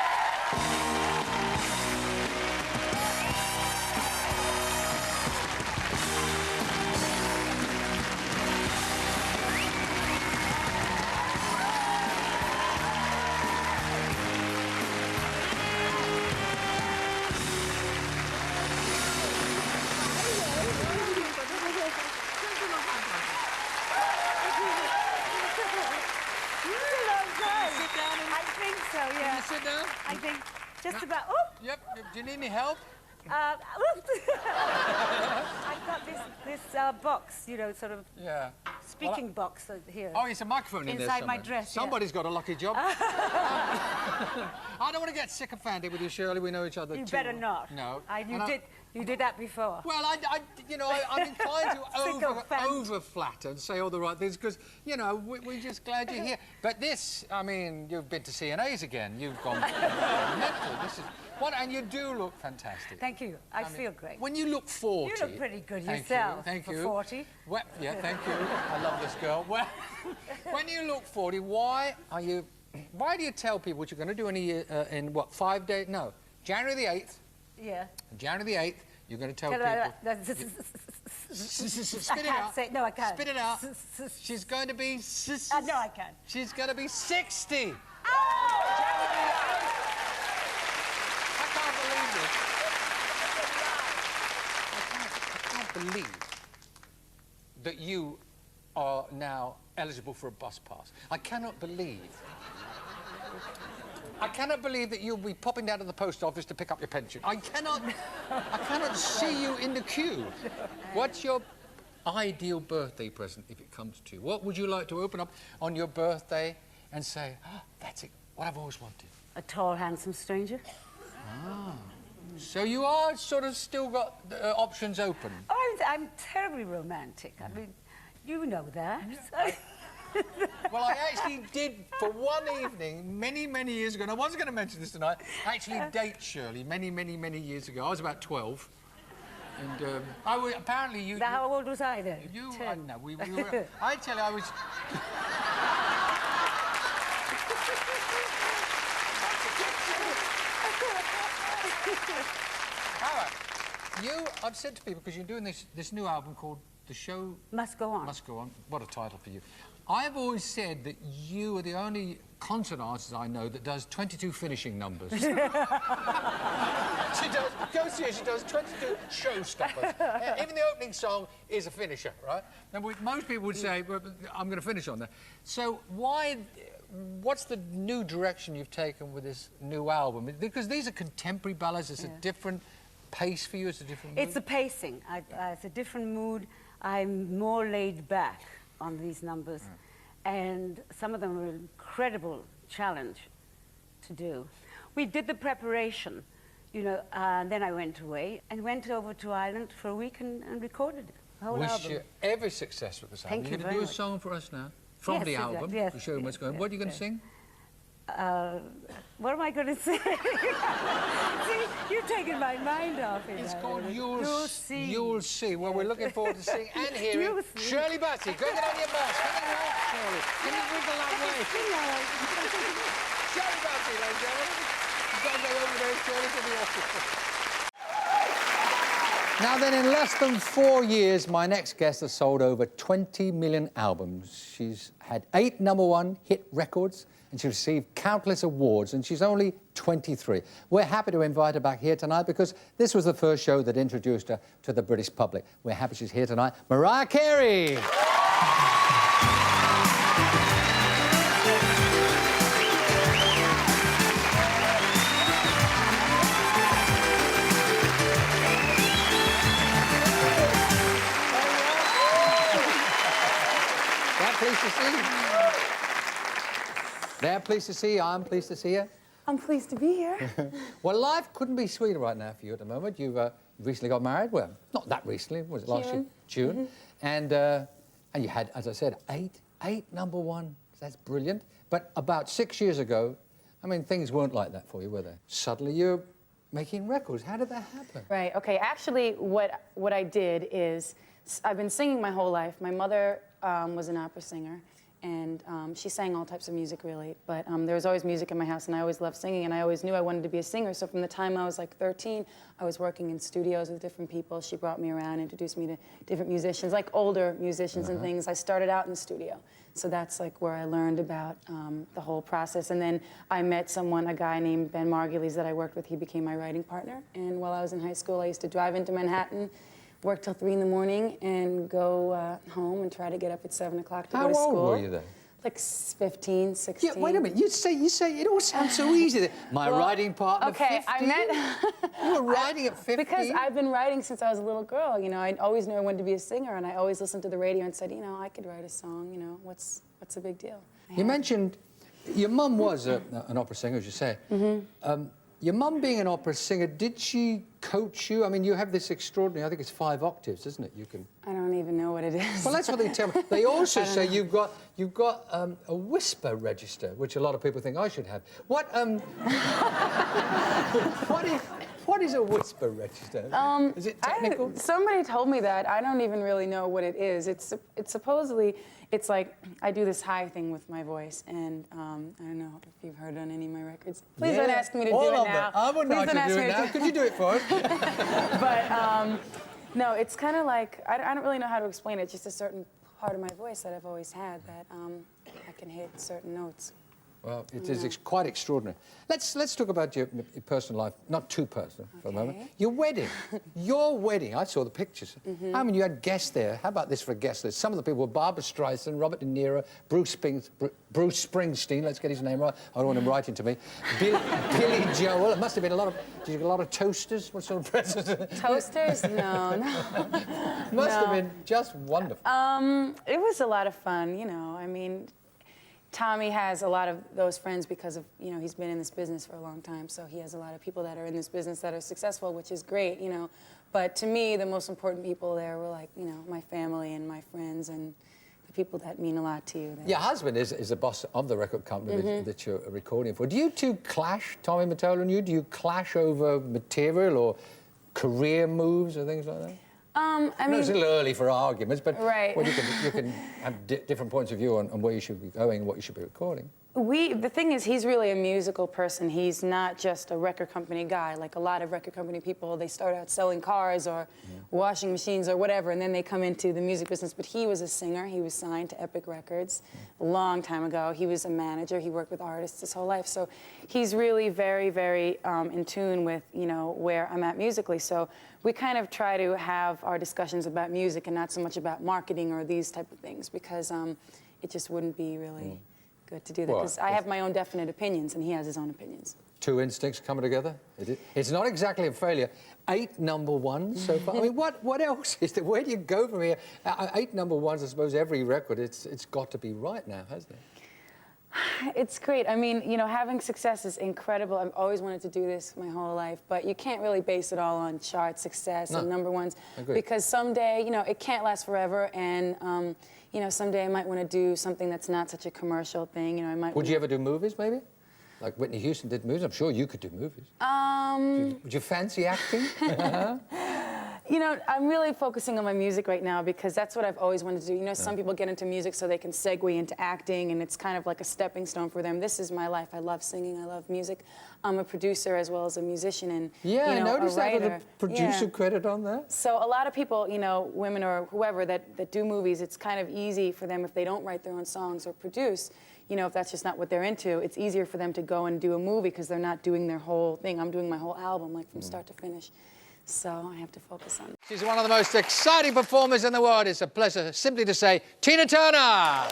Sit down. I think just about. Oh. Yep. Do you need any help? I've got this box, you know, sort of speaking box here. Oh, it's a microphone in there inside my somewhere. dress. Somebody's got a lucky job. I don't want to get sycophantic with you, Shirley. We know each other You too better not. No. You did that before. Well, I'm inclined to over-flatter and say all the right things because, you know, we're just glad you're here. But this, I mean, you've been to CNA's again. You've gone mental. This is and you do look fantastic. Thank you. I feel great. When you look 40... You look pretty good yourself. Thank you. For 40. Well, yeah, thank you. I love this girl. Well, when you look 40, why do you tell people what you're going to do in what, 5 days? No, January the 8th. Yeah. January the 8th, you're going to tell people... Spit it out. No, I can't. Spit it out. She's going to be... No, I can't. She's going to be 60. Oh! I can't believe that you are now eligible for a bus pass. I cannot believe that you'll be popping down to the post office to pick up your pension. I cannot see you in the queue. What's your ideal birthday present if it comes to you? What would you like to open up on your birthday and say, oh, that's it, what I've always wanted? A tall, handsome stranger. Ah. So you are sort of still got options open? Oh, I'm terribly romantic. I mean, you know that. Yeah. Well, I actually did, for one evening, many, many years ago, and I wasn't going to mention this tonight, actually date Shirley many, many, many years ago. I was about 12. And apparently you... How old was I then? You, 10. No, we were... I tell you, I was... I've said to people, because you're doing this new album called The Show... Must Go On. Must Go On. What a title for you. I've always said that you are the only concert artist I know that does 22 finishing numbers. She does 22 showstoppers. Even the opening song is a finisher, right? Now, most people would say, well, I'm going to finish on that. So what's the new direction you've taken with this new album? Because these are contemporary ballads. It's a different pace for you. It's a different mood. It's the pacing. It's a different mood. I'm more laid back on these numbers. And some of them were an incredible challenge to do. We did the preparation, you know, and then I went away and went over to Ireland for a week and recorded it, the whole album. Wish you every success with this album. Thank you You're going to do a song for us now from the album. Yes. The Show Must Go On. What are you going to sing? what am I going to say? See, you're taking my mind off it. It's called You'll See. You'll See. Well, we're looking forward to seeing and hearing You'll See. Shirley Bassey. Go get on your mask. Come on, Shirley. Can you wiggle that way? Shirley Bassey, ladies and gentlemen. You've got to go over there, Shirley, to the office. Now then, in less than 4 years, my next guest has sold over 20 million albums. She's had 8 #1 hit records, and she's received countless awards, and she's only 23. We're happy to invite her back here tonight because this was the first show that introduced her to the British public. We're happy she's here tonight. Mariah Carey! Pleased to see you. They're pleased to see you. I'm pleased to see you. I'm pleased to be here. Well, life couldn't be sweeter right now for you at the moment. You've recently got married. Well, not that recently. Was it last year? June. And you had, as I said, eight #1. That's brilliant. But about 6 years ago, I mean, things weren't like that for you, were they? Suddenly you're making records. How did that happen? Right. Okay. Actually, what I did is I've been singing my whole life. My mother was an opera singer, and she sang all types of music, really. But there was always music in my house, and I always loved singing, and I always knew I wanted to be a singer. So from the time I was like 13, I was working in studios with different people. She brought me around, introduced me to different musicians, like older musicians and things. I started out in the studio. So that's like where I learned about the whole process. And then I met a guy named Ben Margulies that I worked with. He became my writing partner. And while I was in high school, I used to drive into Manhattan, work till 3 in the morning, and go home and try to get up at 7 o'clock to go to school. How old were you then? Like 15, 16. Yeah, wait a minute. You say it all sounds so easy. My writing partner, okay, 15? I met... You were writing at 15? Because I've been writing since I was a little girl. You know, I always knew I wanted to be a singer, and I always listened to the radio and said, you know, I could write a song. You know, what's a big deal? You mentioned your mum was an opera singer, as you say. Your mum being an opera singer, did she coach you? I mean, you have this extraordinary, I think it's 5 octaves, isn't it? You can... I don't even know what it is. Well, that's what they tell me. They also say you've got a whisper register, which a lot of people think I should have. What is a whisper register? Is it technical? Somebody told me that. I don't even really know what it is. It's supposedly, it's like I do this high thing with my voice, and I don't know if you've heard on any of my records. Please don't ask me to do it now. I wouldn't ask you to do it now. Could you do it for us? But no, it's kind of like, I don't really know how to explain it. It's just a certain part of my voice that I've always had that I can hit certain notes. Well, it is quite extraordinary. Let's talk about your personal life, not too personal for a moment. Your wedding. Your wedding. I saw the pictures. I mean, you had guests there. How about this for a guest list? Some of the people were Barbra Streisand, Robert De Niro, Bruce Springsteen, let's get his name right. I don't want him writing to me. Billy Joel. It must have been a lot of... Did you get a lot of toasters? What sort of presents? Toasters? No. Must have been just wonderful. It was a lot of fun, you know. I mean... Tommy has a lot of those friends because of, you know, he's been in this business for a long time, so he has a lot of people that are in this business that are successful, which is great, you know. But to me, the most important people there were like, you know, my family and my friends and the people that mean a lot to you. Your husband is the boss of the record company that you're recording for. Do you two clash, Tommy Mottola and you? Do you clash over material or career moves or things like that? I mean, it's a little early for arguments, but well, you can have different points of view on where you should be going and what you should be recording. The thing is, he's really a musical person. He's not just a record company guy. Like a lot of record company people, they start out selling cars or washing machines or whatever, and then they come into the music business. But he was a singer. He was signed to Epic Records a long time ago. He was a manager. He worked with artists his whole life. So he's really very, very in tune with, you know, where I'm at musically. So we kind of try to have our discussions about music and not so much about marketing or these type of things, because it just wouldn't be really good to do that, because I have my own definite opinions and he has his own opinions. Two instincts coming together. It's not exactly a failure. 8 #1s so far. I mean, what else is there? Where do you go from here? 8 #1s, I suppose every record, it's got to be right now, hasn't it? It's great. I mean, you know, having success is incredible. I've always wanted to do this my whole life, but you can't really base it all on chart success and #1s, because someday, you know, it can't last forever, and you know, someday I might want to do something that's not such a commercial thing. You know, I might. Would you ever do movies, maybe? Like Whitney Houston did movies. I'm sure you could do movies. Would you fancy acting? You know, I'm really focusing on my music right now because that's what I've always wanted to do. You know, some people get into music so they can segue into acting, and it's kind of like a stepping stone for them. This is my life. I love singing. I love music. I'm a producer as well as a musician and yeah, you know, I noticed a that writer. with the producer credit on that. So a lot of people, you know, women or whoever that do movies, it's kind of easy for them if they don't write their own songs or produce. You know, if that's just not what they're into, it's easier for them to go and do a movie because they're not doing their whole thing. I'm doing my whole album, like from start to finish. So I have to focus on it. She's one of the most exciting performers in the world. It's a pleasure simply to say, Tina Turner!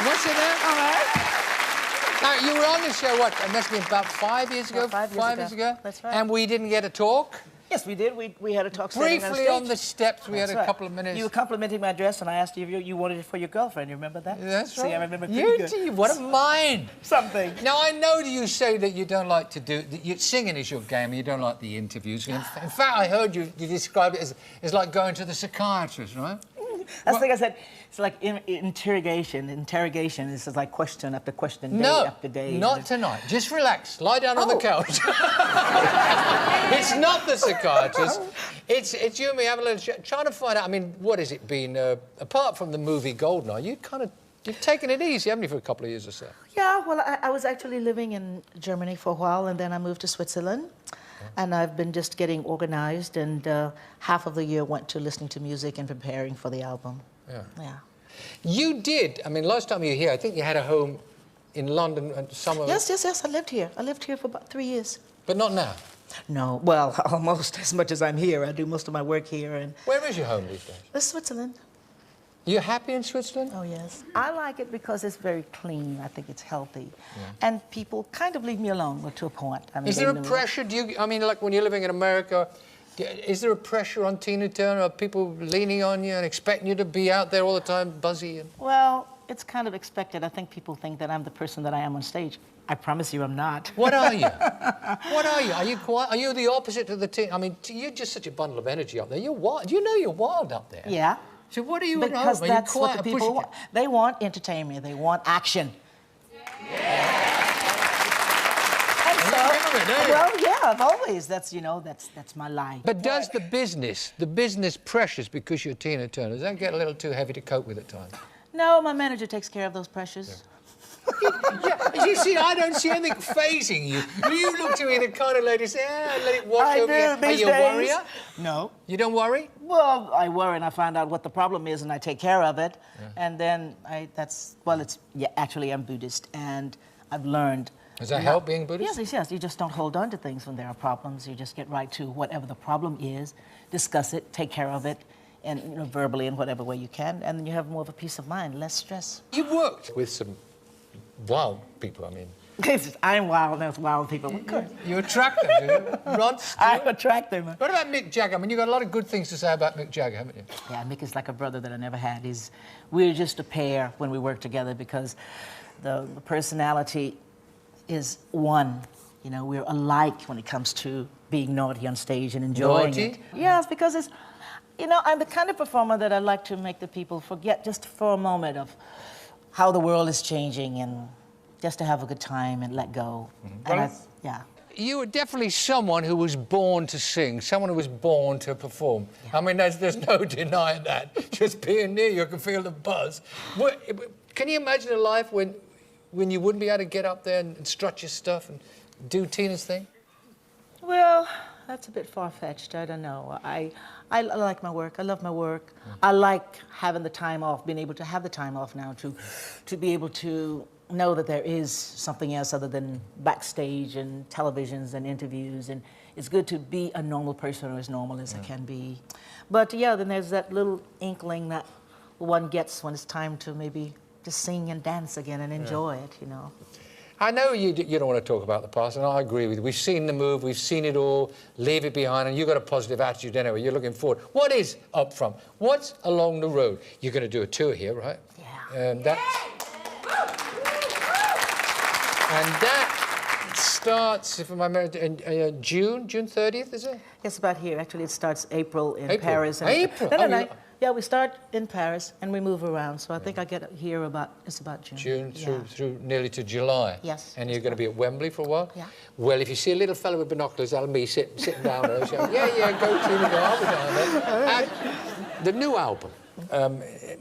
What's your name? All right. Now, you were on the show, what, it must have been about 5 years ago? About 5 years ago. That's right. And we didn't get a talk? Yes, we did. We had a talk standing Briefly on on the steps, we had a couple of minutes. You were complimenting my dress, and I asked you if you wanted it for your girlfriend. You remember that? That's right. See, I remember pretty good. You, what a mind. Something. Now, I know that you say that you don't like to do... singing is your game, and you don't like the interviews. In fact, I heard you describe it as like going to the psychiatrist, right? That's the thing I said. It's like interrogation. Interrogation is just like question after question, day after day. No, not tonight. Just relax. Lie down on the couch. It's not the psychiatrist. It's you and me having a little trying to find out. I mean, what has it been? Apart from the movie Goldeneye, you've taken it easy, haven't you, for a couple of years or so? Yeah. Well, I was actually living in Germany for a while, and then I moved to Switzerland. And I've been just getting organized, and half of the year went to listening to music and preparing for the album. Yeah. Yeah. You did. I mean, last time you were here, I think you had a home in London and summer. Yes. I lived here. I lived here for about 3 years. But not now. No. Well, almost as much as I'm here. I do most of my work here. And where is your home these days? Switzerland. You're happy in Switzerland? Oh, yes. I like it because it's very clean. I think it's healthy. Yeah. And people kind of leave me alone to a point. I mean, is there a pressure? I mean, like when you're living in America, is there a pressure on Tina Turner? Are people leaning on you and expecting you to be out there all the time, buzzy? Well, it's kind of expected. I think people think that I'm the person that I am on stage. I promise you I'm not. What are you? What are you? Are you quiet? Are you the opposite of the Tina? I mean, you're just such a bundle of energy up there. You're wild. Do you know you're wild up there? Yeah. So what are you Because that's what the people want. They want entertainment. They want action. Yeah. And so, well, yeah, I've always. That's my life. But does the business pressures because you're Tina Turner, does that get a little too heavy to cope with at times? No, my manager takes care of those pressures. Yeah. You see, I don't see anything phasing you. You look to me the kind of lady say, let it wash over you. Are you a worrier? No. You don't worry? Well, I worry and I find out what the problem is and I take care of it. Yeah. And then actually I'm Buddhist and I've learned. Does that help being Buddhist? Yes. You just don't hold on to things when there are problems. You just get right to whatever the problem is, discuss it, take care of it, and verbally in whatever way you can, and then you have more of a peace of mind, less stress. You worked with some wild people, I mean. I'm wild, there's wild people. You attract them, do you? Rod Stewart? I attract them. What about Mick Jagger? I mean, you've got a lot of good things to say about Mick Jagger, haven't you? Yeah, Mick is like a brother that I never had. We're just a pair when we work together because the personality is one. We're alike when it comes to being naughty on stage and enjoying it. Yes, because it's, I'm the kind of performer that I like to make the people forget just for a moment of how the world is changing and just to have a good time and let go. Mm-hmm. And you were definitely someone who was born to sing, someone who was born to perform. Yeah. I mean, there's no denying that. Just being near you, I can feel the buzz. Can you imagine a life when you wouldn't be able to get up there and strut your stuff and do Tina's thing? Well, that's a bit far-fetched. I don't know. I like my work. I love my work. Mm. I like having the time off, being able to have the time off now to be able to know that there is something else other than backstage and televisions and interviews. And it's good to be a normal person or as normal as I can be. But yeah, then there's that little inkling that one gets when it's time to maybe just sing and dance again and enjoy it, I know you don't want to talk about the past, and I agree with you. We've seen the move, we've seen it all, leave it behind, and you've got a positive attitude anyway. You're looking forward. What is up front? What's along the road? You're going to do a tour here, right? Yeah. And that starts, if I'm remember, in June 30th, is it? It's about here. Actually, it starts April in April. Paris. April? No. Yeah, we start in Paris and we move around. So I think I get here about June. June through nearly to July. Yes. And you're going to be at Wembley for a while? Yeah. Well, if you see a little fellow with binoculars, that'll be sitting down there. Saying, yeah, go Tina, go, I'll be down there. And the new album,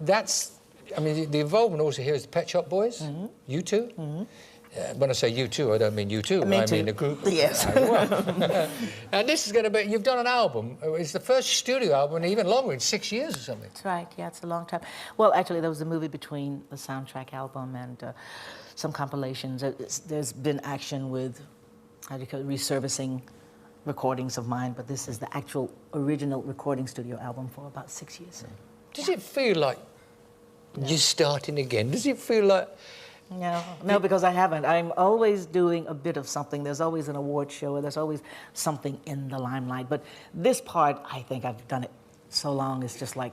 that's, I mean, the involvement also here is the Pet Shop Boys, you two. When I say you two, I don't mean you two. I mean the group. Yes. And this is going to be, you've done an album. It's the first studio album, and even longer, in 6 years or something. That's right. Yeah, it's a long time. Well, actually, there was a movie between the soundtrack album and some compilations. There's been action with, how do you call it, resurfacing recordings of mine, but this is the actual original recording studio album for about 6 years. Does it feel like you're starting again? Does it feel like... No, because I haven't. I'm always doing a bit of something. There's always an award show, or there's always something in the limelight. But this part, I think I've done it so long, it's just like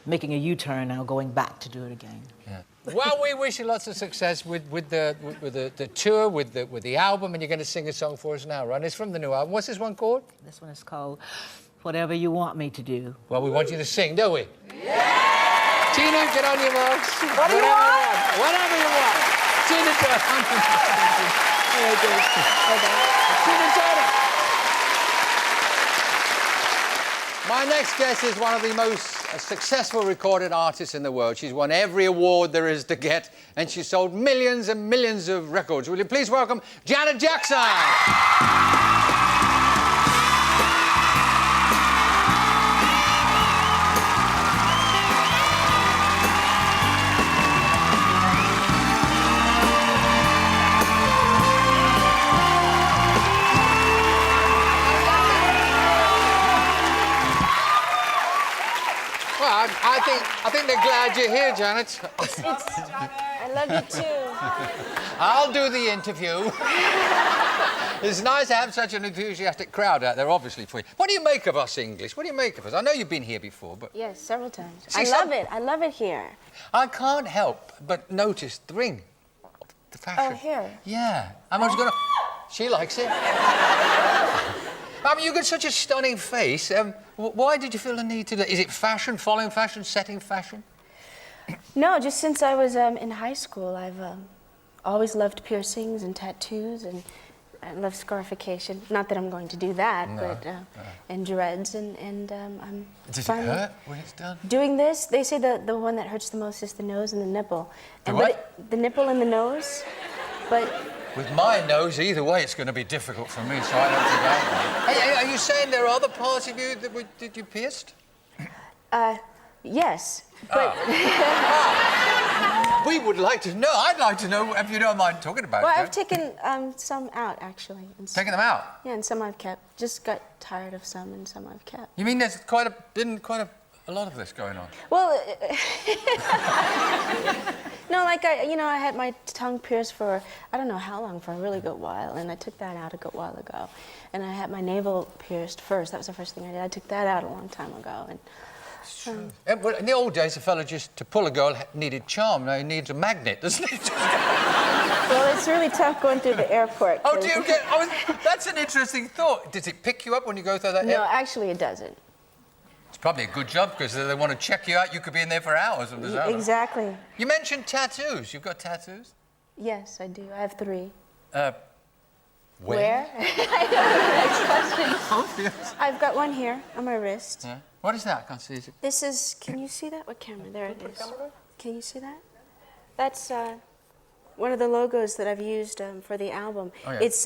making a U-turn now, going back to do it again. Yeah. Well, we wish you lots of success with the tour, with the album, and you're going to sing a song for us now, right? It's from the new album. What's this one called? This one is called Whatever You Want Me to Do. Well, we want you to sing, don't we? Yeah! Tina, get on your marks. What do you want? Whatever you want. Tina Turner. Tina Turner. My next guest is one of the most successful recorded artists in the world. She's won every award there is to get, and she's sold millions and millions of records. Will you please welcome Janet Jackson? I think they're glad you're here, Janet. I love you too. I'll do the interview. It's nice to have such an enthusiastic crowd out there, obviously, for you. What do you make of us English? What do you make of us? I know you've been here before, but... Yes, several times. I love it. I love it here. I can't help but notice the ring. The fashion. Oh, here? Yeah. I was gonna... She likes it. I mean, you've got such a stunning face. Why did you feel the need to do? Is it fashion, following fashion, setting fashion? No, just since I was in high school, I've always loved piercings and tattoos, and I love scarification. Not that I'm going to do that, but and dreads, and I'm. Does it hurt when it's done? Doing this, they say the one that hurts the most is the nose and the nipple. The what? The nipple and the nose, but. With my nose, either way, it's going to be difficult for me, so I don't think I will. Hey, are you saying there are other parts of you that you pierced? Yes, but... We would like to know. I'd like to know, if you don't mind talking about it. Well, I've taken some out, actually. Taken them out? Yeah, and some I've kept. Just got tired of some, and some I've kept. You mean there's been quite a lot of this going on? Well, no, like I had my tongue pierced for I don't know how long, for a really good while, and I took that out a good while ago. And I had my navel pierced first. That was the first thing I did. I took that out a long time ago. And in the old days, a fellow just to pull a girl needed charm. Now he needs a magnet, doesn't he? Well, it's really tough going through the airport. Oh, do you get? That's an interesting thought. Does it pick you up when you go through that? No, actually, it doesn't. It's probably a good job, because if they want to check you out, you could be in there for hours. Exactly. You mentioned tattoos. You've got tattoos? Yes, I do. I have 3. Where? I know the next question. I've got one here on my wrist. Yeah. What is that? I can't see it. This is, can you see that? What camera? There it is. Can you see that? That's one of the logos that I've used for the album. Oh, yeah. It's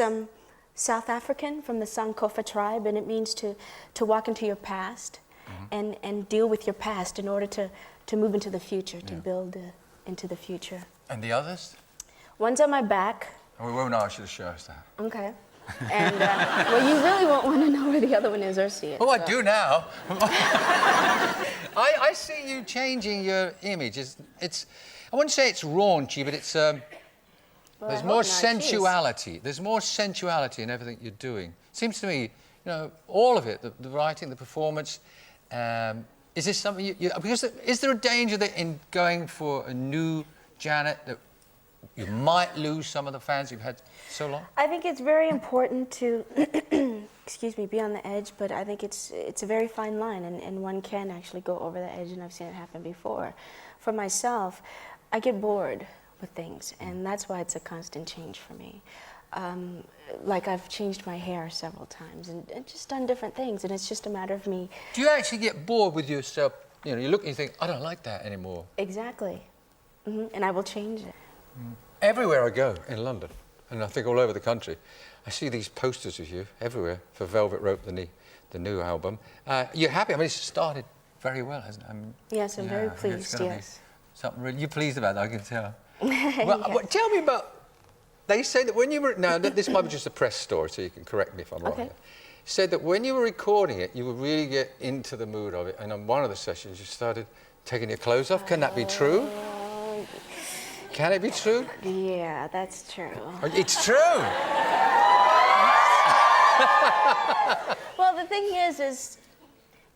South African, from the Sankofa tribe, and it means to walk into your past and deal with your past in order to move into the future, to build into the future. And the others? One's on my back. We won't ask you to show us that. Okay. And, well, you really won't want to know where the other one is or see it. Oh, I do now. I see you changing your image. I wouldn't say it's raunchy, but it's Well, There's I more hope not. Jeez. sensuality. There's more sensuality in everything you're doing. Seems to me, you know, all of it, the writing, the performance. Is this something because is there a danger that in going for a new Janet that you might lose some of the fans you've had so long? I think it's very important to, excuse me, be on the edge, but I think it's a very fine line, and one can actually go over the edge, and I've seen it happen before. For myself, I get bored with things, and that's why it's a constant change for me. Like I've changed my hair several times and just done different things, and it's just a matter of me. Do you actually get bored with yourself? You know, you look and you think, I don't like that anymore. Exactly. And I will change it. Everywhere I go in London, and I think all over the country, I see these posters of you everywhere for Velvet Rope, the new album. You're happy? I mean, it's started very well, hasn't it? Yes, I'm very pleased, yes. Something really, you're pleased about that, I can tell. Yes. Well, tell me about, they say that when you were, now this might be just a press story, so you can correct me if I'm wrong here. Said that when you were recording it, you would really get into the mood of it, and on one of the sessions you started taking your clothes off. Can that be true? Can it be true? Yeah, that's true. It's true! Well, the thing is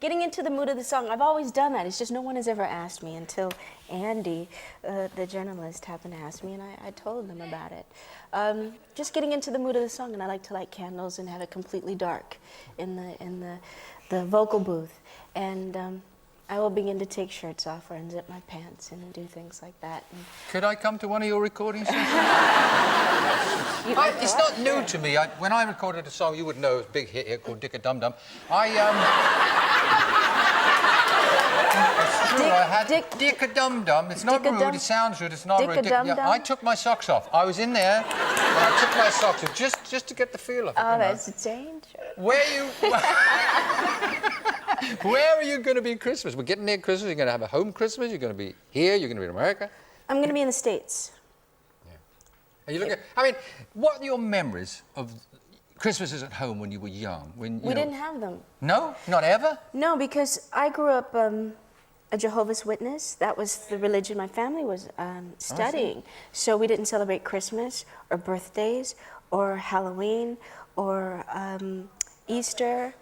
getting into the mood of the song, I've always done that. It's just no one has ever asked me until Andy, the journalist, happened to ask me, and I told them about it. Just getting into the mood of the song, and I like to light candles and have it completely dark in the vocal booth. And I will begin to take shirts off or unzip my pants and do things like that. And could I come to one of your recording sessions? It's not new to me. When I recorded a song, you would know, it was a big hit here called Dick a Dum Dum. It's true, I had Dick a Dum Dum. It's not rude, it sounds rude, it's not rude. I took my socks off. I was in there, and I took my socks off just to get the feel of it. Oh, that's a change. Where are you going to be Christmas? We're getting near Christmas. You're going to have a home Christmas. You're going to be here. You're going to be in America. I'm going to be in the States. Yeah. Are you looking? I mean, what are your memories of Christmases at home when you were young? We didn't have them. No, not ever. No, because I grew up a Jehovah's Witness. That was the religion my family was studying. So we didn't celebrate Christmas or birthdays or Halloween or Easter.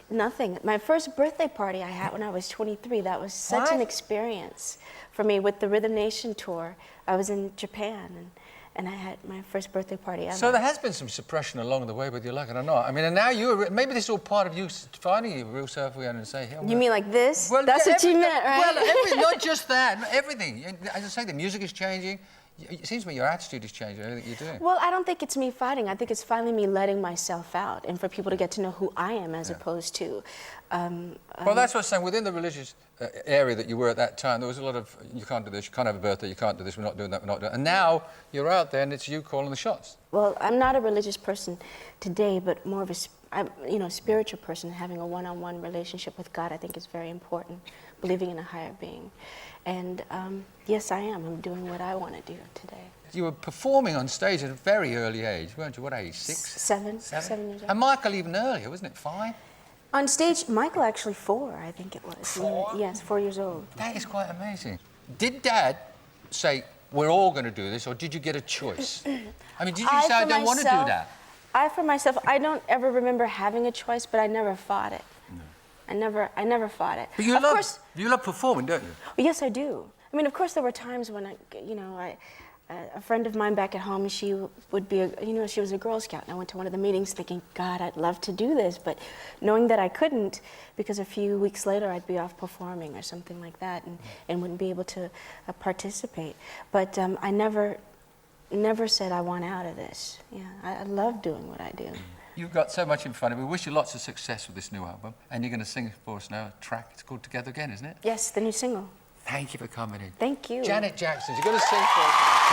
Nothing. My first birthday party I had when I was 23, that was such an experience for me with the Rhythm Nation tour. I was in Japan and I had my first birthday party ever. So there has been some suppression along the way, whether you like it or not. I mean, and now maybe this is all part of you finding your real self and say, hey, you mean like this? Well, that's what you meant, right? Well, not just that, everything. As I say, the music is changing. It seems to me your attitude is changing, everything you're doing. Well, I don't think it's me fighting. I think it's finally me letting myself out and for people to get to know who I am as opposed to... well, that's what I'm saying. Within the religious area that you were at that time, there was a lot of, you can't do this, you can't have a birthday, you can't do this, we're not doing that, we're not doing that. And now you're out there and it's you calling the shots. Well, I'm not a religious person today, but more of a spiritual person. Having a one-on-one relationship with God, I think, is very important. Believing in a higher being. And yes, I am. I'm doing what I want to do today. You were performing on stage at a very early age, weren't you? What age? 6? 7 years old. And Michael even earlier, wasn't it? 5? On stage, Michael actually 4, I think it was. 4? Yes, 4 years old. That is quite amazing. Did Dad say, we're all going to do this, or did you get a choice? I mean, did you say, I don't want to do that? For myself, I don't ever remember having a choice, but I never fought it. No. I never fought it. But you love performing, don't you? Well, yes, I do. I mean, of course, there were times when a friend of mine back at home, she would be, she was a Girl Scout, and I went to one of the meetings thinking, God, I'd love to do this, but knowing that I couldn't, because a few weeks later I'd be off performing or something like that, and wouldn't be able to participate. But I never said I want out of this. Yeah, I love doing what I do. You've got so much in front of you. We wish you lots of success with this new album, and you're going to sing for us now a track. It's called Together Again, isn't it? Yes, the new single. Thank you for coming in. Thank you. Janet Jackson, you're going to sing for us.